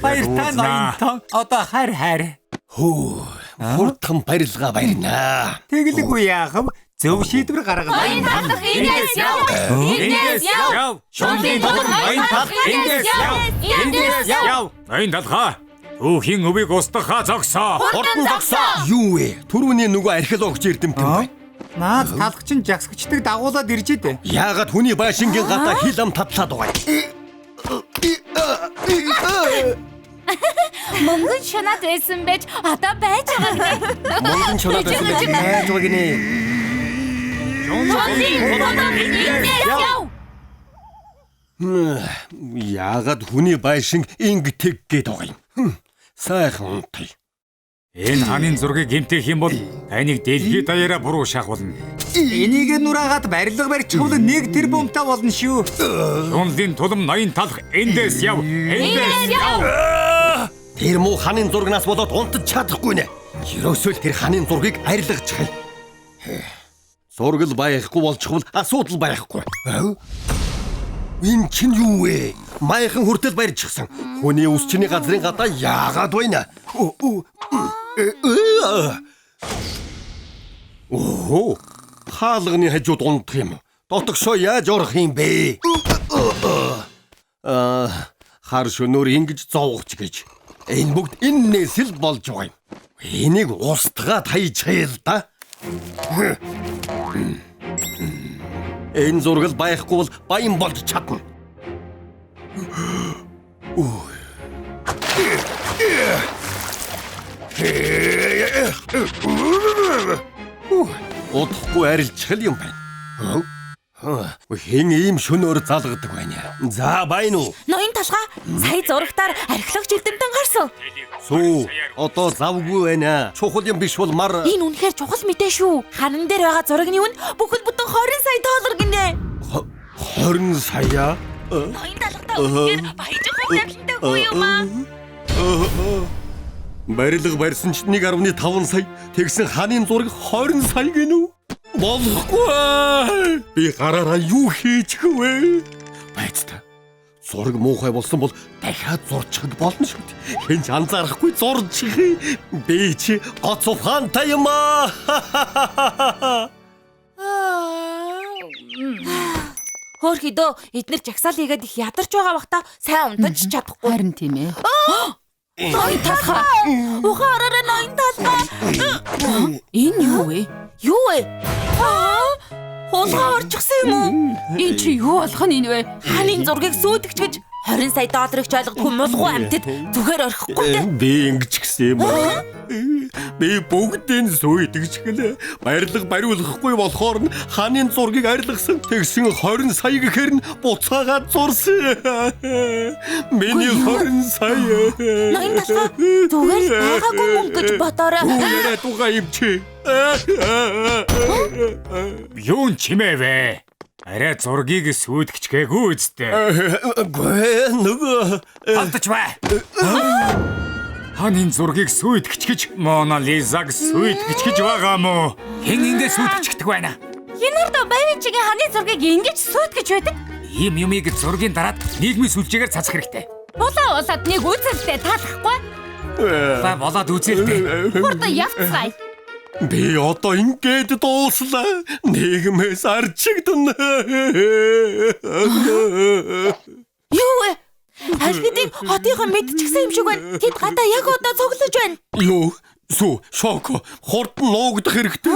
Баяртай ноён. Одоо хайр.
Хурдхан барилга барина.
Тэглэггүй яахав? Зөв шийдвэр гаргав.
Ингээс яв.
Шондын дотор ноён тал ингээс яв. Ноён талхаа. Түүхийн өвийг устгахаа зогсоо.
Хурдан зогсоо. Юу вэ? Түрүүний нөгөө археологч эрдэмтэн бай.
Наад талхчин жагсагчдаг дагуулад ирж идэв.
Яагаад хүний баашингийн гадаа хил ам татлаад байгаа юм?
Мөнгөн шанаад байсан байж одоо байж байгаа гинэ.
Мөнгөн шанаад байсан байж байж байгаа гинэ.
Шондын дотор ингээс яв.
Яагаад хүний байшин ингэдэг гээд байгаа юм? Сайхан унтъя.
Энэ хааны зургийг гэмтэх юм бол таныг дэлхийд даяараа буруу шахуулна. Энийг нураагаад барилга барьчихвал 1 тэрбумтай болно шүү. Шунлын тулам ноён талах эндээс яв. Эндээс яв.
Тэр муу хааны зургнаас болоод унтаж чадахгүй нэ. Ерөөсөө л тэр хааны зургийг арилгацгаая. Зургал байхгүй болчихвол асуудал байхгүй. Энэ чинь юу вэ? Маяхан хүртэл барьчихсан. Хүний ус чиний газрын гадаа яагаад байна? Оо, хаалганы хажууд унтах юм. Дотогшоо яаж орох юм бэ? Хар шөнөөр ингэж зовгоч гэж. Энэ бүгд эннээс л болж байгаа юм. Энийг устгаад хайчихъя л да. Энэ зургал байхгүй бол баян болж чадна. Удахгүй арилчих юм байна. Хэн ийм шөнөөр залгадаг байна. За байна уу?
Ноён толгой сая зурагтаар археологч эрдэмтэн гарсан.
Сүү, одоо завгүй байна. Чухал юм биш бол мар.
Энэ үнэхээр чухал мэдээ шүү. Ханан дээр байгаа зургийн үн бүхэл бүтэн 20 сая доллар гинэ.
20 сая?
Ноён толгойтой үнэхээр баяжхан явдлантай хүү юм аа.
Барилга барьсан ч 1.5 сая. Тэгсэн хааны зураг 20 сая гинүү? Болохгүй. Би гараараа юу хийчих вэ? Байцтай. Зураг муухай болсон бол дахиад зурчихд болно шүү дээ. Хэн ч анзаарахгүй зурчих. Би чи гоц ухаантай юм аа.
Хөөхөдөө эднэр жагсаал хийгээд их ядарч байгаа бахта сайн унтаж чадахгүй.
Харин тийм ээ.
Ноён толгой. Ухаараа ноён толгой.
Энэ юу вэ?
Юу вэ? Хулгай орчихсан юм уу?
Энэ чи юу болох нь энэ вэ?
Хааны зургийг сүйдэгч гэж 20 сая долларыг ч ойлгохгүй мулгуу амьтад зүгээр орхихгүй дээ.
Би ингэж гисэн юм аа. Би бүгдийн сүйдэгч гэлээ. Барилга бариулахгүй болохоор нь хааны зургийг арилгасан. Тэгсэн 20 сая гэхээр нь буцаагаад зурсан. Миний 20 сая.
Ноён толгой зүгээр л байгаагүй мөнгө гэж бодоорой.
Өөрөө тугаа юм чи.
Юу чимээвэ? Арай зургийг сүйдгч гээгүй үсттэй.
Гүй нөгөө
Алдаж бай. Хааны зургийг сүйдгч гэж Мона Лизаг сүйдгч гэж байгаа мó? Хэн ингэ сүйдгчдэг байна?
Хинэрдөө Бавичигийн хааны зургийг ингэж сүйдгэж байдаг.
Ийм юмыг зургийн дараад нийгмийн сүлжээгээр цацах хэрэгтэй.
Булаа улаад нэг үзэлтэй таалахгүй.
Та болоод үзэлтэй.
Хурдан явцгаая.
би одоо ингээд дууслаа. Нийгмээс арчигдана.
Юу вэ? Алхидыг хотынхоо мэдчихсэн юм шиг байна. Тэд гадаа яг одоо цуглаж байна.
Юу? Сүү, шоко. Хурдан нуугдах хэрэгтэй.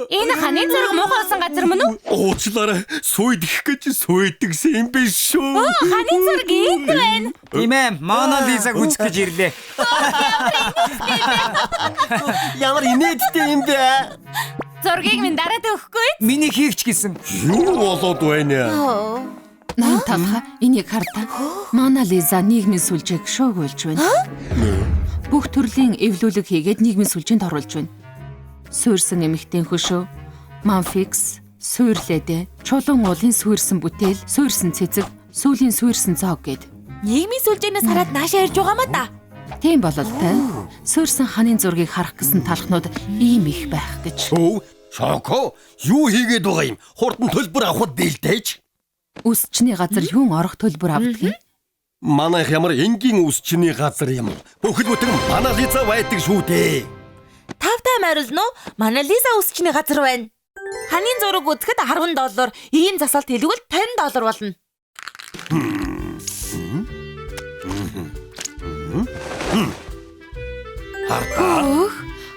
Энэ хааны зураг муухай болсон газар мөн үү?
Уучлаарай. Сүйдэх гэж сүйдэгсэн юм биш шүү.
Хааны зураг энд байна.
Тийм ээ, Мона Лизаг үзэх гэж ирлээ.
Ямар инээдтэй юм бэ?
Зургийг минь дараад өгөхгүй.
Миний хийгч гэсэн.
Юу болоод байна?
Ноён толгой энийг хардаа. Мона Лиза нийгмийн сүлжээг шуугуулж байна. Бүх төрлийн эвлүүлэг хийгээд нийгмийн сүлжээнд оруулж байна. Суурьсан эмэгтэй хөшөө, манфикс, суурлэдэ, чулуун уулын суурьсан бүтээл, суурьсан цэцэг, сүүлийн суурьсан цог гэд.
Нийгмийн сүлжээнээс хараад наашаа ирж байгаа маа да.
Тийм бололтой. Суурьсан хааны зургийг харах гэсэн талхнууд ийм их байх гэж.
Сүү, шоко. Юу хийгээд байгаа юм? Хурдан төлбөр авахд бэлдээж.
Үсчний газар юун орох төлбөр авдаг юм?
Манайх ямар энгийн үсчний газар юм. Бүхэл бүтэн Мона Лиза байдаг шүү дээ.
Тавтай морилно. Мона Лиза үсчний газар байна. Хааны зураг үзэхэд $10. Ийм засалт хэлгүүл $50 болно.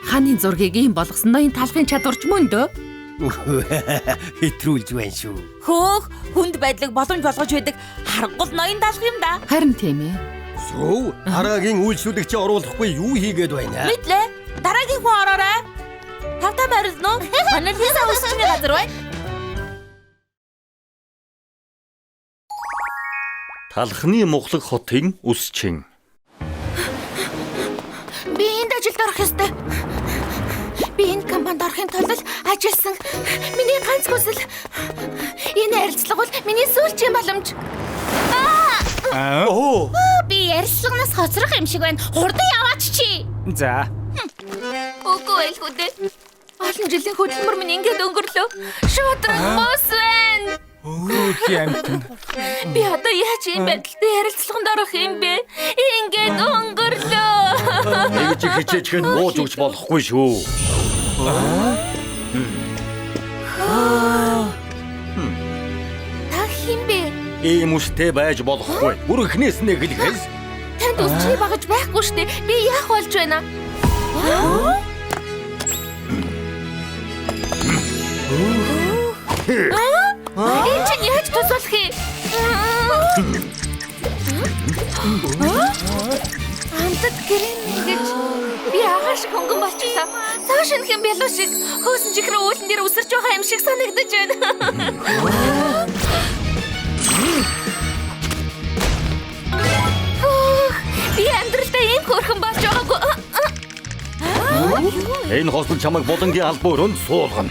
Хааны зургийг ийм болгосон ноён талхын чадварч мөн дөө.
Хэтрүүлж байна шүү.
Хөөх, хүнд байдлыг боломж болгож байдаг харгуул ноён талх юм да.
Харин тийм ээ.
Сүү, дараагийн үйлчлүүлэгчээ оруулахгүй юу хийгээд байна?
Мэдлээ. Дараагийн хүн ороорой. Тавтай морилно. Мона Лиза үсчний газар байна.
Талхны муглаг хотын үсчин.
Би энд ажилд орох ёстой. Би энэ компанид орохын тулд ажилласан. Миний ганц хүсэл энэ ярилцлага бол миний сүүлчийн боломж.
Оо.
Би ярилцлаганаас хоцрох юм шиг байна. Хурдан яваач чи.
За.
Үгүй байлгүй дээ. Олон жилийн хөдөлмөр минь ингээд өнгөрлөө. Шудраг бос байна.
Өөд амтэн.
Би одоо яаж юм байдалтай ярилцлаганд орох юм бэ? Ингээд өнгөрлөө.
Тэгж хичээчхэн бууж өгч болохгүй шүү.
Та хин бэ?
Ийм үстэй байж болохгүй. Бүр эхнээс нь эхлэхээс.
Танд үсчий багаж байхгүй штэ. Би яах болж байна? Энэ чинь яаж тусалх юм? Амтд гэрэн гэж би агааш хөнгөн болчихлоо. Цааш нь хэм бялуу шиг хөөсөн чихрээ үүлэн дээр үсэрч байгаа юм шиг санагдаж байна. Би амьдралдаа ийм хөөрхөн болж байгаагүй.
Энэ хосол чамайг болонгийн албаа өрөөнд суулгана.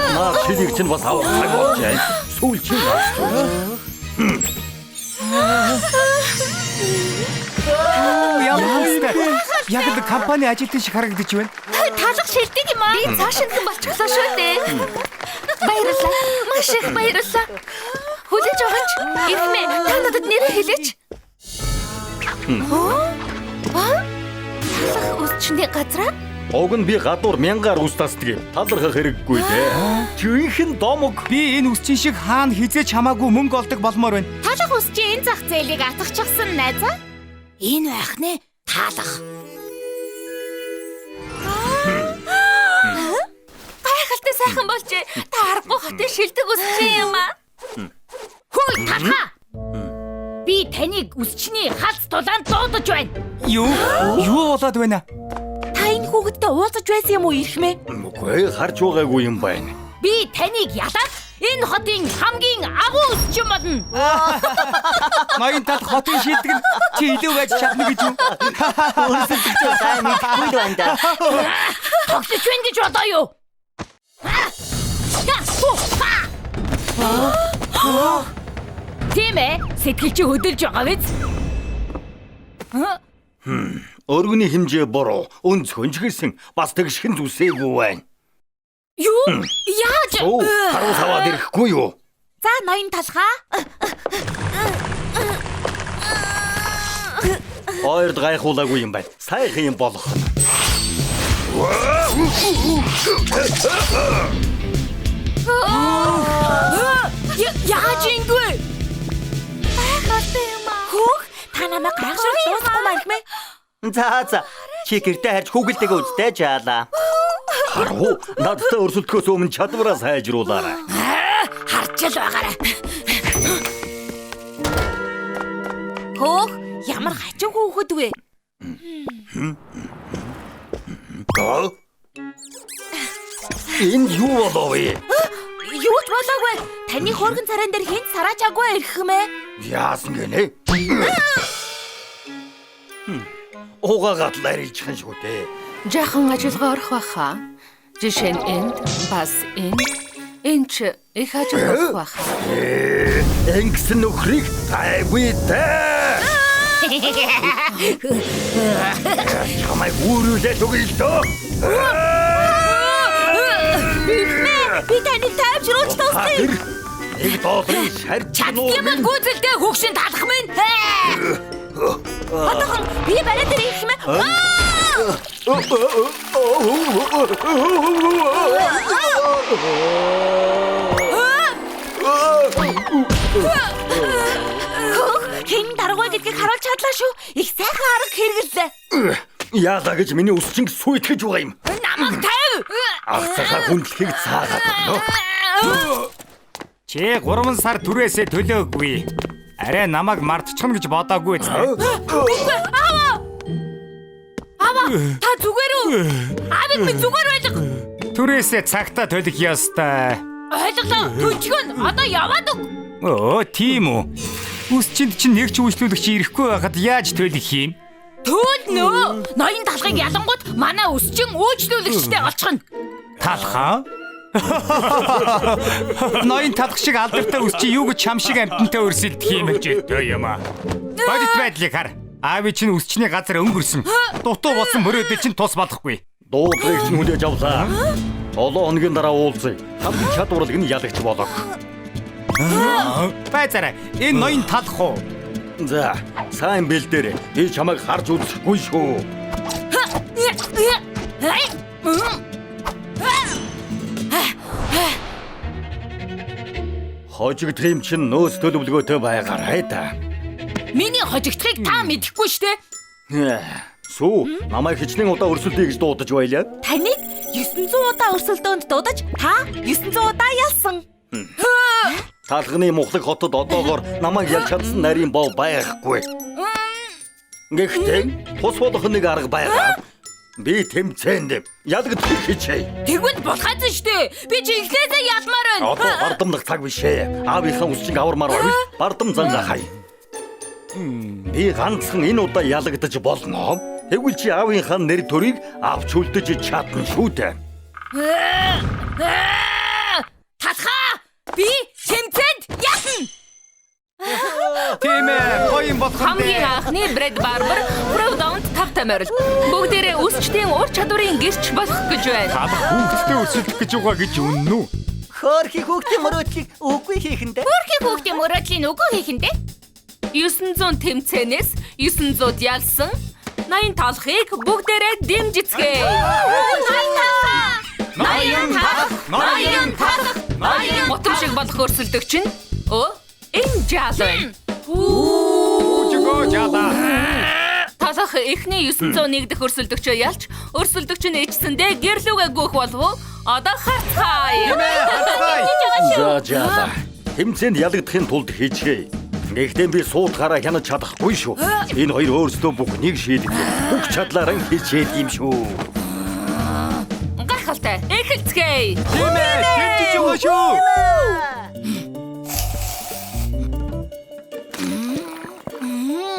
Наа шилийг чинь бас авах цаг болжээ. Сүүл чинь
Яг л компани ажилтны шиг харагдаж байна.
Талах шилдэг юм аа. Би цааш нь болчихлоо шүү дээ. Баярлалаа. Маш их баярлалаа. Хүлээж аваач. Ирмэ, та надад нэрээ хэлээч. Талах үсчний газраа?
Уг нь би гадуур мянгаар ус тасдаг юм. Талархах хэрэггүй дээ. Жинхэнэ домог.
Би энэ үсчин шиг хаана хизээч хамаагүй мөнгө олдог болмоор байна.
Талах үсчийн энэ зах зээлийг атгачихсан найзаа. Энэ байх нэ талах. Гайхалтай сайхан болжээ. Та аргагүй хотын шилдэг үсчин юм аа. Хөөе талхаа. Би таныг үсчний халз тулаанд дуудаж байна.
Юу болоод байна?
Та энэ хүүхэдтэй уулзаж байсан юм уу ирхмээ?
Үгүй харж байгаагүй юм байна.
Би таныг ялаад энэ хотын хамгийн агуу үсчин болно.
Ноён тал хотын шилдэг нь чи илүү байж чадна гэж юу?
Өөрсдөө сайн мэдгүй байна да.
Тогтож байна гэж бодоо юу? Тийм ээ, сэтгэл чи хөдөлж байгаа биз?
Өргөний хэмжээ буруу. Өнц хөнжгөлсөн бас тэгшхэн зүсээгүй байна.
Юу? Яаж?
Оо, харуу саваад ирэхгүй юу?
За ноён талхаа.
Ойрд гайхуулаагүй юм байна. Сайхан юм болох.
Яаж ингэв? Гайхалтай юм аа. Хөөх, та намайг гайхшруулж дуусахгүй маань хэмээн.
За. Чи гэртээ харж хүүгэлтэйгээ үзтэй жаалаа.
Харуу, надтай өрсөлдөхөөс өмнө чадвараа сайжруулаарай.
Харж л байгаарай. Хөөх, ямар хачиг хүүхэд вэ?
Энэ юу болов вэ?
Юу ч болоогүй. Таны хөргөн царайн дээр хинт сараачаагүй ирэх юм ээ.
Яасан гинэ? Угаагаад ларилжхан шүү дээ.
Жахан ажилгаа орох байхаа. Жишээ нь энд бас энэ ч их ажил болох байхаа.
Ингэсэн нөхрийг тайгүй дээ. Чамайг үүрүүлээд өгье л дөө.
Би таныг тайвшруулж тусгая.
Нэг долларын шарж
Чадсан гүйцэлтэй хөгшин талах минь. Одоохон би бариад ирэх юм аа. Хин даргуй гэдгийг харуулж чадлаа шүү. Их сайхан арга хэрэглээ.
Яалаа гэж миний үсчинг сүйтгэж байгаа юм.
Намайг тайв.
Агцахаа хүндлэхийг цаагаад байна.
Чи 3 сар түрээсээ төлөөгүй. Арай намайг мартчихна гэж бодоогүй зү.
Ава, та зүгээр үү? Авиг минь зүгээр байлга.
Түрээсээ цагтаа төлөх ёстой.
Ойлголоо. Төлчгөн одоо яваад өг.
Оо, тийм үү. Үсчинд чинь нэг ч үйлчлүүлэгч ирэхгүй байхад яаж төлөх юм?
Төөлнөө. Ноён талхыг ялангууд манай өсчин үйлчлүүлэгчтэй олчихно.
Талхаа? Ноён талх шиг алдартай үсчи юу гэж чам шиг амтантай өрсөлдөх юм хэмжээтэй юм аа. Бодит байдлыг хар. Аав чинь үсчний газар өнгөрсөн. Дутуу болсон мөрөөдөл чинь тус болохгүй.
Дуудлагыг чинь хүлээж авлаа. Олон хоногийн дараа уулзъя. Хамгийн чадварлаг нь ялагч болоо.
Байцаараа энэ ноён талх уу?
За, сайн бэлдээрэй. Би чамайг харж үзэхгүй шүү. Хожигдох юм чинь нөөц төлөвлөгөөтэй байгаарай да.
Миний хожигдохыг та мэдэхгүй шүү дээ.
Сүү, намайг хичнээн удаа өрсөлдөе гэж дуудаж байлаа.
Таныг 900 удаа өрсөлдөөнд дуудаж та 900 удаа ялсан.
Талхны мухлаг хотод одоогоор намайг ялж чадсан нарийн бов байхгүй. Гэхдээ тус болох нэг арга байгаа. Би тэмцээнд ялгд хийчихье.
Тэгвэл болохгүй шүү дээ. Би чи эхлээсээ ялмаар байна.
Одоо бардамдах цаг биш ээ. Аавынхаа үсчиг авармаар байвал бардам зангаа хай. Би ганцхан энэ удаа ялагдаж болно. Тэгвэл чи аавынхаа нэр төрийг авч үлдэж чадна шүү дээ.
Талхаа! Би тэмцээнд ялна.
Тийм ээ, гоё юм болох нь.
Хамгийн анхны Брэд Барбер Проудонт тавтай морил. Бүгдээрээ үсчдийн ур чадварын гэрч болох гэж байна.
Талх хүүхдтэй өрсөлдөх гэж байгаа гэж үнэн үү?
Хөөрхи хүүхдийн мөрөөдлийг үгүй хийхэндээ.
Бүрхи хүүхдийн мөрөөдлийн үгүй хийхэндээ.
900 тэмцээнээс 900 ялсан. Ноён талхыг бүгдээрээ дэмжицгээе.
Ноён талх.
Мотом шиг болох өрсөлдөгч нь энэ жаал байна.
Үжигөө жаалаа.
Талх эхний 901 дэх өрсөлдөгчөө ялч өрсөлдөгч нь ичсэндээ гэрлүүгээ гүйх болов уу? Одоо харцгаая.
За жаалаа. Тэмцээнд ялагдахын тулд хийчихье. Гэхдээ би суудгаараа хянаж чадахгүй шүү. Энэ хоёр өөрсдөө бүхнийг шийдэх. Бүх чадлаараа хийчээд юм шүү.
Гайхалтай. Эхэлцгээе.
Тийм ээ, тэмцэж байгаа шүү.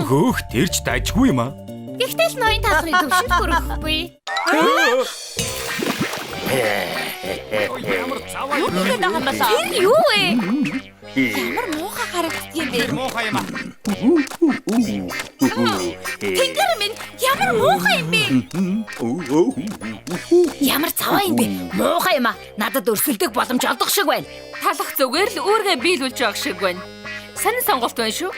Хөөх тэрч дайжгүй юм аа.
Гэхдээ л ноён талхны төвшөнд хүрэхгүй. Юу гэдэг юм бэ? Юу вэ? Ямар муухай харагддаг юм бэ?
Муухай юм аа.
Тэнгэр минь ямар муухай юм бэ? Ямар цаваа юм бэ? Муухай юм аа. Надад өрсөлдөх боломж олдох шиг байна.
Талх зүгээр л өөргөө биелүүлж байгаа шиг байна. Сонин сонголт байна шүү.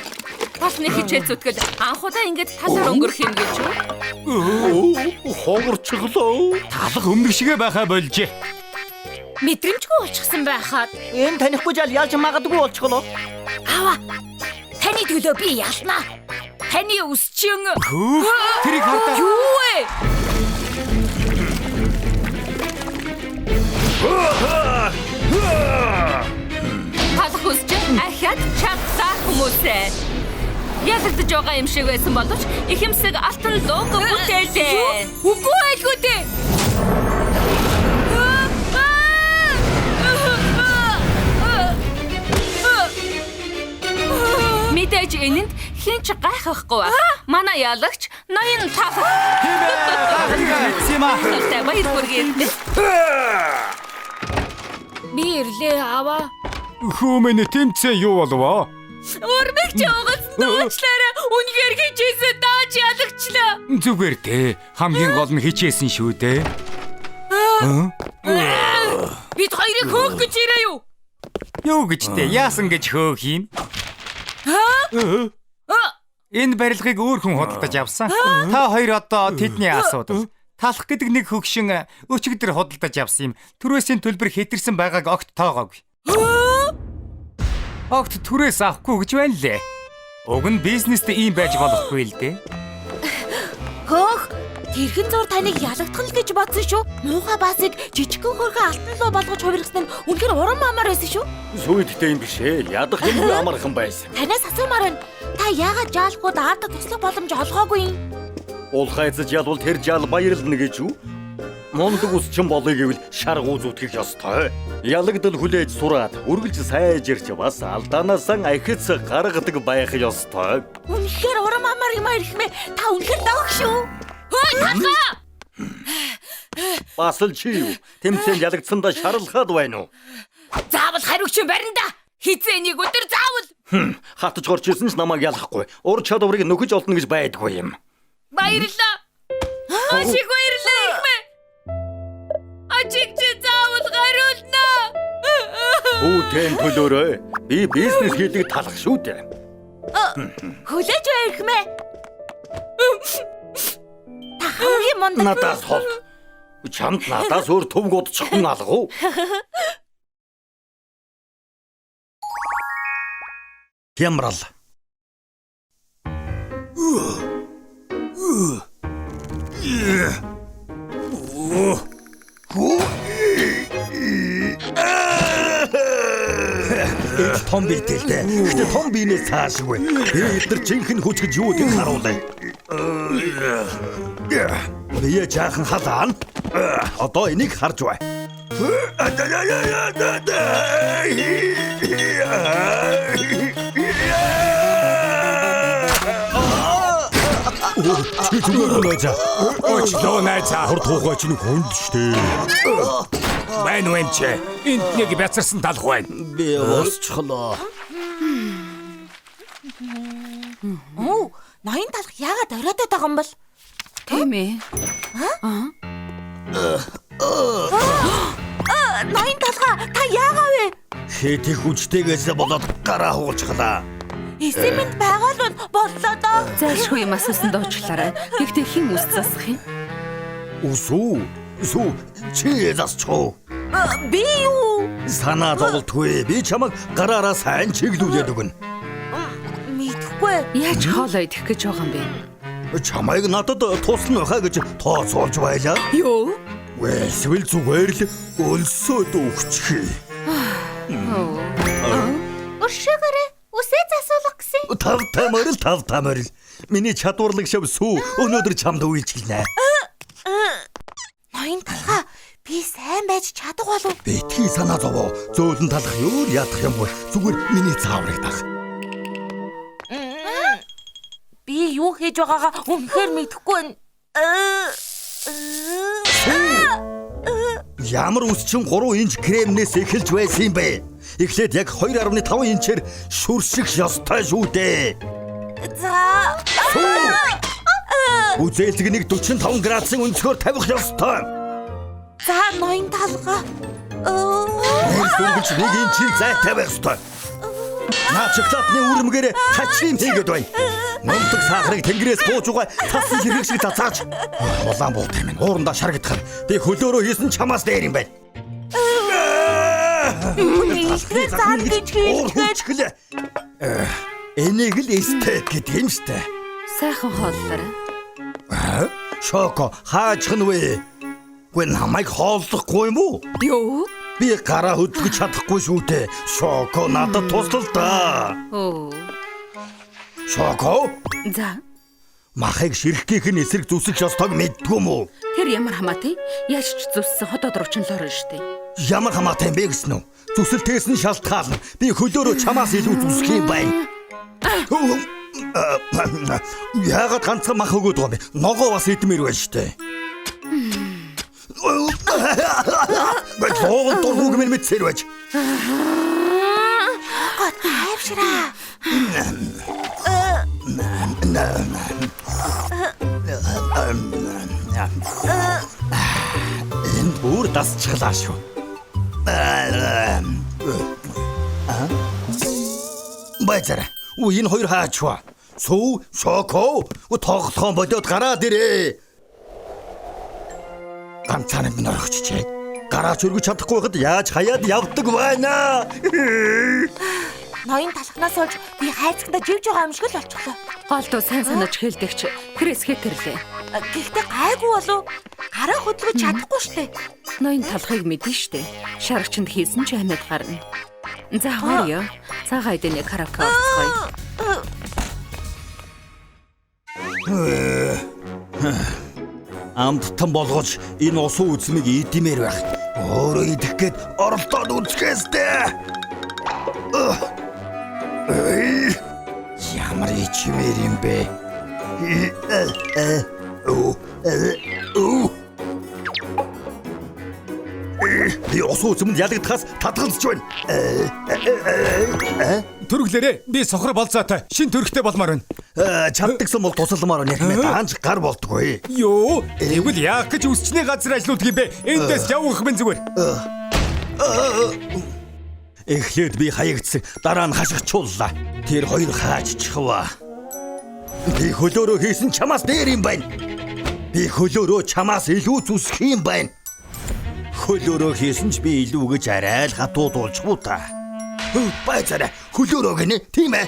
Талхны хичээл зүтгэл анхудаа ингэж талаар өнгөрөх юм гэж юу?
Хогорчлоо.
Талх өмнөх шигэ байхаа болжээ.
Мэдрэмжгүй болчихсон байхад.
Энэ танихгүй жаал ялж магадгүй болчихлоо.
Аваа. Таны төлөө би ялнаа. Таны үсчин.
Хөөх тэрийг хардаа.
Юу вэ? Талх үсчин ахад чадсан хүмүүсээ. Ялагдж байгаа юм шиг байсан боловч ихэмсэг алтан лого бүтээлээ.
Үгүй айлгүй дээ.
Мэдээж энэнд хин ч гайхахгүй ба. Манай ялагч ноён талх.
Сима.
Тэ баяр хүргэе.
Би ирлээ аваа.
Хөөмэн тэмцээ юу болов?
Урмэгч угаас дуучлаараа үнэхээр хичээсээ дааж ялагчлаа.
Зүгээр дээ. Хамгийн гол нь хичээсэн шүү дээ.
Бид хоёрыг хөөх гэж ирээ юу?
Юу гэж дээ? Яасан гэж хөөх юм? Энэ барилгыг өөр хүн худалдаж авсан. Та хоёр одоо тэдний асуудал. Талх гэдэг нэг хөгшин өчигдөр худалдаж авсан юм. Түрээсийн төлбөр хэтэрсэн байгааг огт тоогоогүй. Огт түрээс авахгүй гэж байна лээ. Уг нь бизнест ийм байж болохгүй л дээ.
Хөөх. Тэрхэн зур таныг ялагдах л гэж бодсон шүү. Муухай баасыг жижигхэн хөрхөн алтан луу болгож хувиргасан нь үнэхээр уран амар байсан шүү.
Сүйдтэй юм биш ээ. Ядах юм амархан байсан.
Танаас асуумаар байна. Та яагаад жаалхууд аавда туслах боломж олгоогүй юм?
Улхайцаж ялвал тэр жаал баярлна гэж юу? Мундаг усчин болъё гэвэл шаргуу зүтгэх ёстой. Ялагдал хүлээж сураад үргэлж сайжирч бас алдаанаас ахиц гаргадаг байх ёстой.
Үнэхээр урам амар юм ирхмэ. Та үнэхээр давх шүү.
Хөөе талхаа.
Бас л чи юу? Тэмцээнд ялагдсандаа шарлахад байна уу?
Заавал хариуч юм барина да. Хизээ нэг өдөр заавал.
Хатж горч ирсэн ч намайг ялахгүй. Ур чадварыг нөхөж олно гэж байдгүй юм.
Баярлаа. Ашиг баярлаа ихмэ. Ачиг чи заавал гаруулна.
Үүдэн төлөөрөө. Би бизнес хийдэг талах шүү дээ.
Хүлээж ирхмэ. Та хамгийн мундаг.
Надаас хол. Чамд надаас өөр төвг удчихсан алгуу. Хямрал. Том битэлтэй. Гэтэ том биенээс цаашгүй. Би өдөр жинхэнэ хүчгэж юу гэдгийг харуулъя. Би жаахан халаан. Одоо энийг харж бай. Чи зүгээр нөөжа.
Очлоо найзаа.
Хор туухай чинь хүнд штэ.
Байна уу эмч? Энд нэг бяцарсан талх байна.
Би уусчлоо.
Оо, ноён талх яагаад оройдод байгаа юм бол?
Тийм ээ.
Ноён талха та яагаа вэ?
Хэтих хүчтэйгээс болоод гараа хуучглаа.
Эсэмэнд байгаа л боллоо доо.
Зайлшгүй юм асуусан доочлаарай. Гэхдээ хэн үс засах юм?
Усуу. Чи засчихоо.
Би юу?
Санаа зовлтгүй. Би чамайг гараараа сайн чиглүүлээд өгнө.
Мэдхгүй.
Яаж хоолоо идэх гэж байгаа юм бэ?
Чамайг надад туслах байхаа гэж тооцоолж байлаа.
Юу?
Эсвэл зүгээр л өлсөд өгчих.
Өршөөгөрөө үсээ засуулах гэсэн.
Тав тамарл. Миний чадварлаг шав сүү өнөөдөр чамд үйлчлэнэ.
Ноён талха би сайн байж чадах болов.
Битгий санаа зовоо. Зөөлөн талах юу ядах юм бол зүгээр миний цааврыг даг.
Би юу хийж байгаагаа үнэхээр мэдэхгүй байна.
Ямар үсчин 3 инч кремнээс эхэлж байсан юм бэ? Эхлээд яг 2.5 инчээр шүрших ёстой шүү дээ.
За.
Үзээлэг 45 градусын өнцгөр тавих ёстой.
За ноён талха.
Үргэлж 1 инчийн зайтай байх ёстой. Наа шоколадны үрмгээр хачин хийгээд байна. Мундаг сахарыг тэнгэрээс бууж угаа тасан хэрэг шиг цацаач. Улаан буут юм. Уурандаа шаргадах. Би хөлөөрөө хийсэн чамаас дээр юм байна.
Зан гэж хэлдэг.
Энийг л эстет гэдэг юм штэ.
Сайхан хооллоо.
Шоко хаачих нь вэ? Гүн намайг хооллохгүй юм уу?
Юу?
Би гараа хөдлөж чадахгүй шүү дээ. Шоко надад туслал та.
Оо.
Шоко?
За.
Махыг ширхгийнх нь эсрэг зүсэх ёстойг мэддгүй юм уу?
Тэр ямар хамаатай? Яаж ч зүссэн хотод руучин л орно штэ.
Ямар хамаатай юм бэ гэсэн үү? Зүсэлтээс нь шалтгаална. Би хөлөөрөө чамаас илүү зүсэх юм байна. Яагаад ганцхан мах өгөөд байгаа юм бэ? Ногоо бас идмээр байна штэ. Бай зовон тургуг минь мэдсээр байж.
Гот хайвшраа.
Энд бүр дасчихлаа шүү. Баязара. Энэ хоёр хаачва. Сүү, шоко, тоглохон бодоод гараад ирээ. Ганцаараа минь орчихжээ. Гараач өргөж чадахгүй байхад яаж хаяад явдаг байна.
Ноён талхнаас олж би хайцгандаа живж байгаа юм шиг л болчихлоо.
Голдуу сайн санаж хэлдэгч. Тэрээс хэтэрлээ.
Гэхдээ гайгүй болов. Гараа хөдлөж чадахгүй штэ.
Ноён талхыг мэдэн штэ. Шарагчанд хийсэн ч амьд гарна. За хоёё. Цагаан эдэний караоке орцгоё.
амттан болгож энэ усан үзмийг идэмээр байх. Өөрөө идэх гээд оролдоод үзэхээстэй. Ямар ичмээр юм бэ? Би усан үзмэнд ялагдахаас татгалзаж байна.
Төрөглөрөө. Би сохор болцоотой. Шин төрхтэй болмоор байна.
Чаддагсан бол тусалмаар байна. Яхмэ даанч гар болтгүй.
Йоо, тэгвэл яах гэж үсчний газар ажилладаг юм бэ? Эндээс явах минь зүгээр.
Эхлээд би хаягдсан. Дараа нь хашгичууллаа. Тэр хоёр хааччихваа. Би хөлөөрөө хийсэн чамаас дээр юм байна. Би хөлөөрөө чамаас илүү зүсэх юм байна. Хөлөөрөө хийсэн ч би илүү гэж арай л хатуудуулчихгүй та. Байцаараа хөлөөрөө гинэ тийм ээ.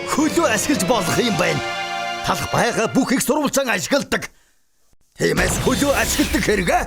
Хөлөө ашиглаж болох юм байна. Талах байгаа бүх их сурвалжаан ашигладаг. Тиймээс хөлөө ашигладаг хэрэгэ.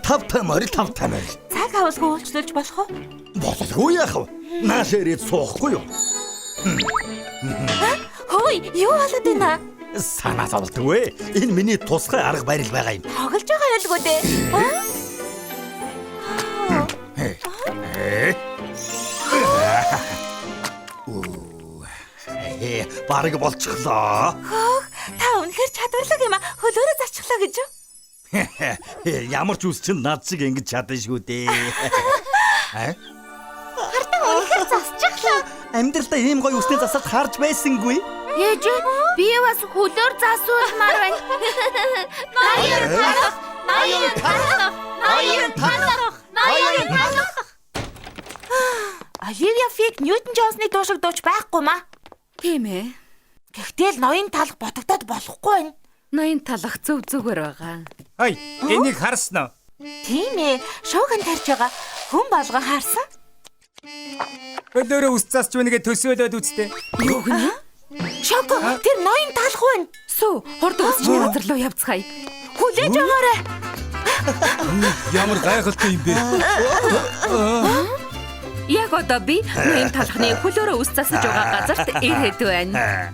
Тавтамаар.
Цаг авалгүй уулчлуулж болох уу?
Болоогүй яах вэ? Нааш ирээд суухгүй юу?
Хөөе, юу болоод байна?
Санаа зовлтгүй. Энэ миний тусгай арга барил байгаа юм.
Тоглож байгаа байлгүй дээ.
Бараг болчихлоо.
Та үнэхээр чадварлаг юм а. Хөлөөрөө зарчихлаа гэж юу?
Ямар ч үс чинь над шиг ингэж чадна шүү дээ.
Хартаа үнэхээр засчихлаа.
Амьдралдаа ийм гоё үсний засалт харж байсангүй.
Ээж, би бас хөлөөр засуулмаар байна.
Ноён танах. Оливия Фиг Ньютон Джонсны дуу шиг дууч байхгүй маа.
Тийм ээ.
Гэхдээ л ноён талх бодогдоод болохгүй байна.
Ноён талах зүгээр байгаа.
Ой, энийг харсан уу?
Тийм ээ, шууган тарьж байгаа. Хүн болгон харсан.
Хөлөөрөө үс засч байна гэж төсөөлөд үзтээ.
Юу гэнэ?
Шоко, тэр ноён талх байна.
Сүү, хурд үсчний газар руу явцгаая.
Хүлээж аваарай.
Ямар гайхалтай юм бэ?
Яг одоо би ноён талхны хөлөөрөө үс засаж байгаа газарт ирээд байна.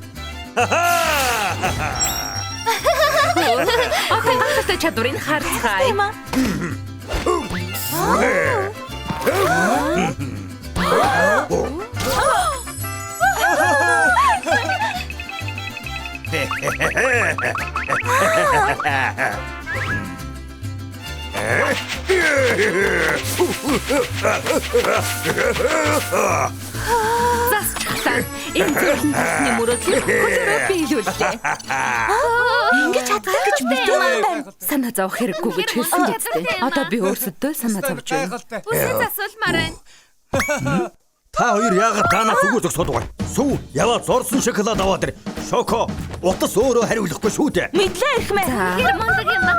Охин гахалтай чадварыг харцгаая.
Тийм аа.
Засчлаа. Энэ зөвхөн талхны мөрөдлөг хөлөөрөө биелүүллээ.
Ингэж чаддаг гэж мэдэн байна.
Санаа зовох хэрэггүй гэж хэлсэн үстэй. Одоо би өөрсөдөө санаа зовж байна. Үсээ засуулмаар байна.
Та хоёр яагаад ганаас үгүй зогсоод байгаа? Сүү, яваад зорсон шоколад аваад ир. Шоко, утас өөрөө хариулахгүй шүү дээ.
Мэдлээ их мэ.
Тэр мундаг юм ба.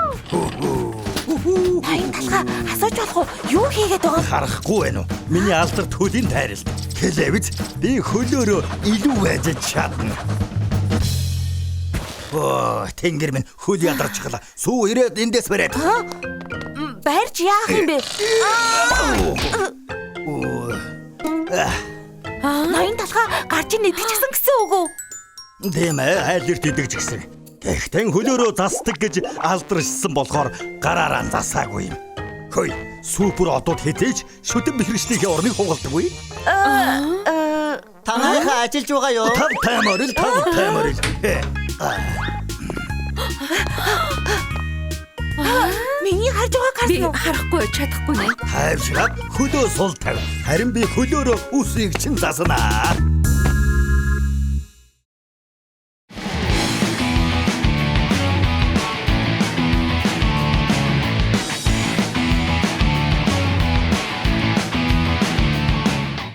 Ноён талхаа асууж болох уу? Юу хийгээд байгаа?
Харахгүй байна уу? Миний алдарт хөлийн тайралт. Хэлээвч би хөлөөрөө илүү байж чадна. Тэнгэр минь хөл ядарчихлаа. Сүү ирээд эндээс бариад.
Барьж яах юм бэ? Ноён талхаа гарч идчихсэн гэсэн үг үү?
Тийм ээ, айлэрт идэж гисэн. Гэхдээ хөлөөрөө засдаг гэж алдаршсан болохоор гараараа засаагүй юм. Хөөе, супер одод хэтэж шүтэн бэхэрчлийн орныг хугалдаггүй.
Танайхаа ажиллаж байгаа юу?
Тав тайморил.
Миний харж байгааг
Би
харсан уу?
харахгүй чадахгүй нэ.
Тайвшраад хөлөө сул тавь. Харин би хөлөөрөө үсийг чин заснаа.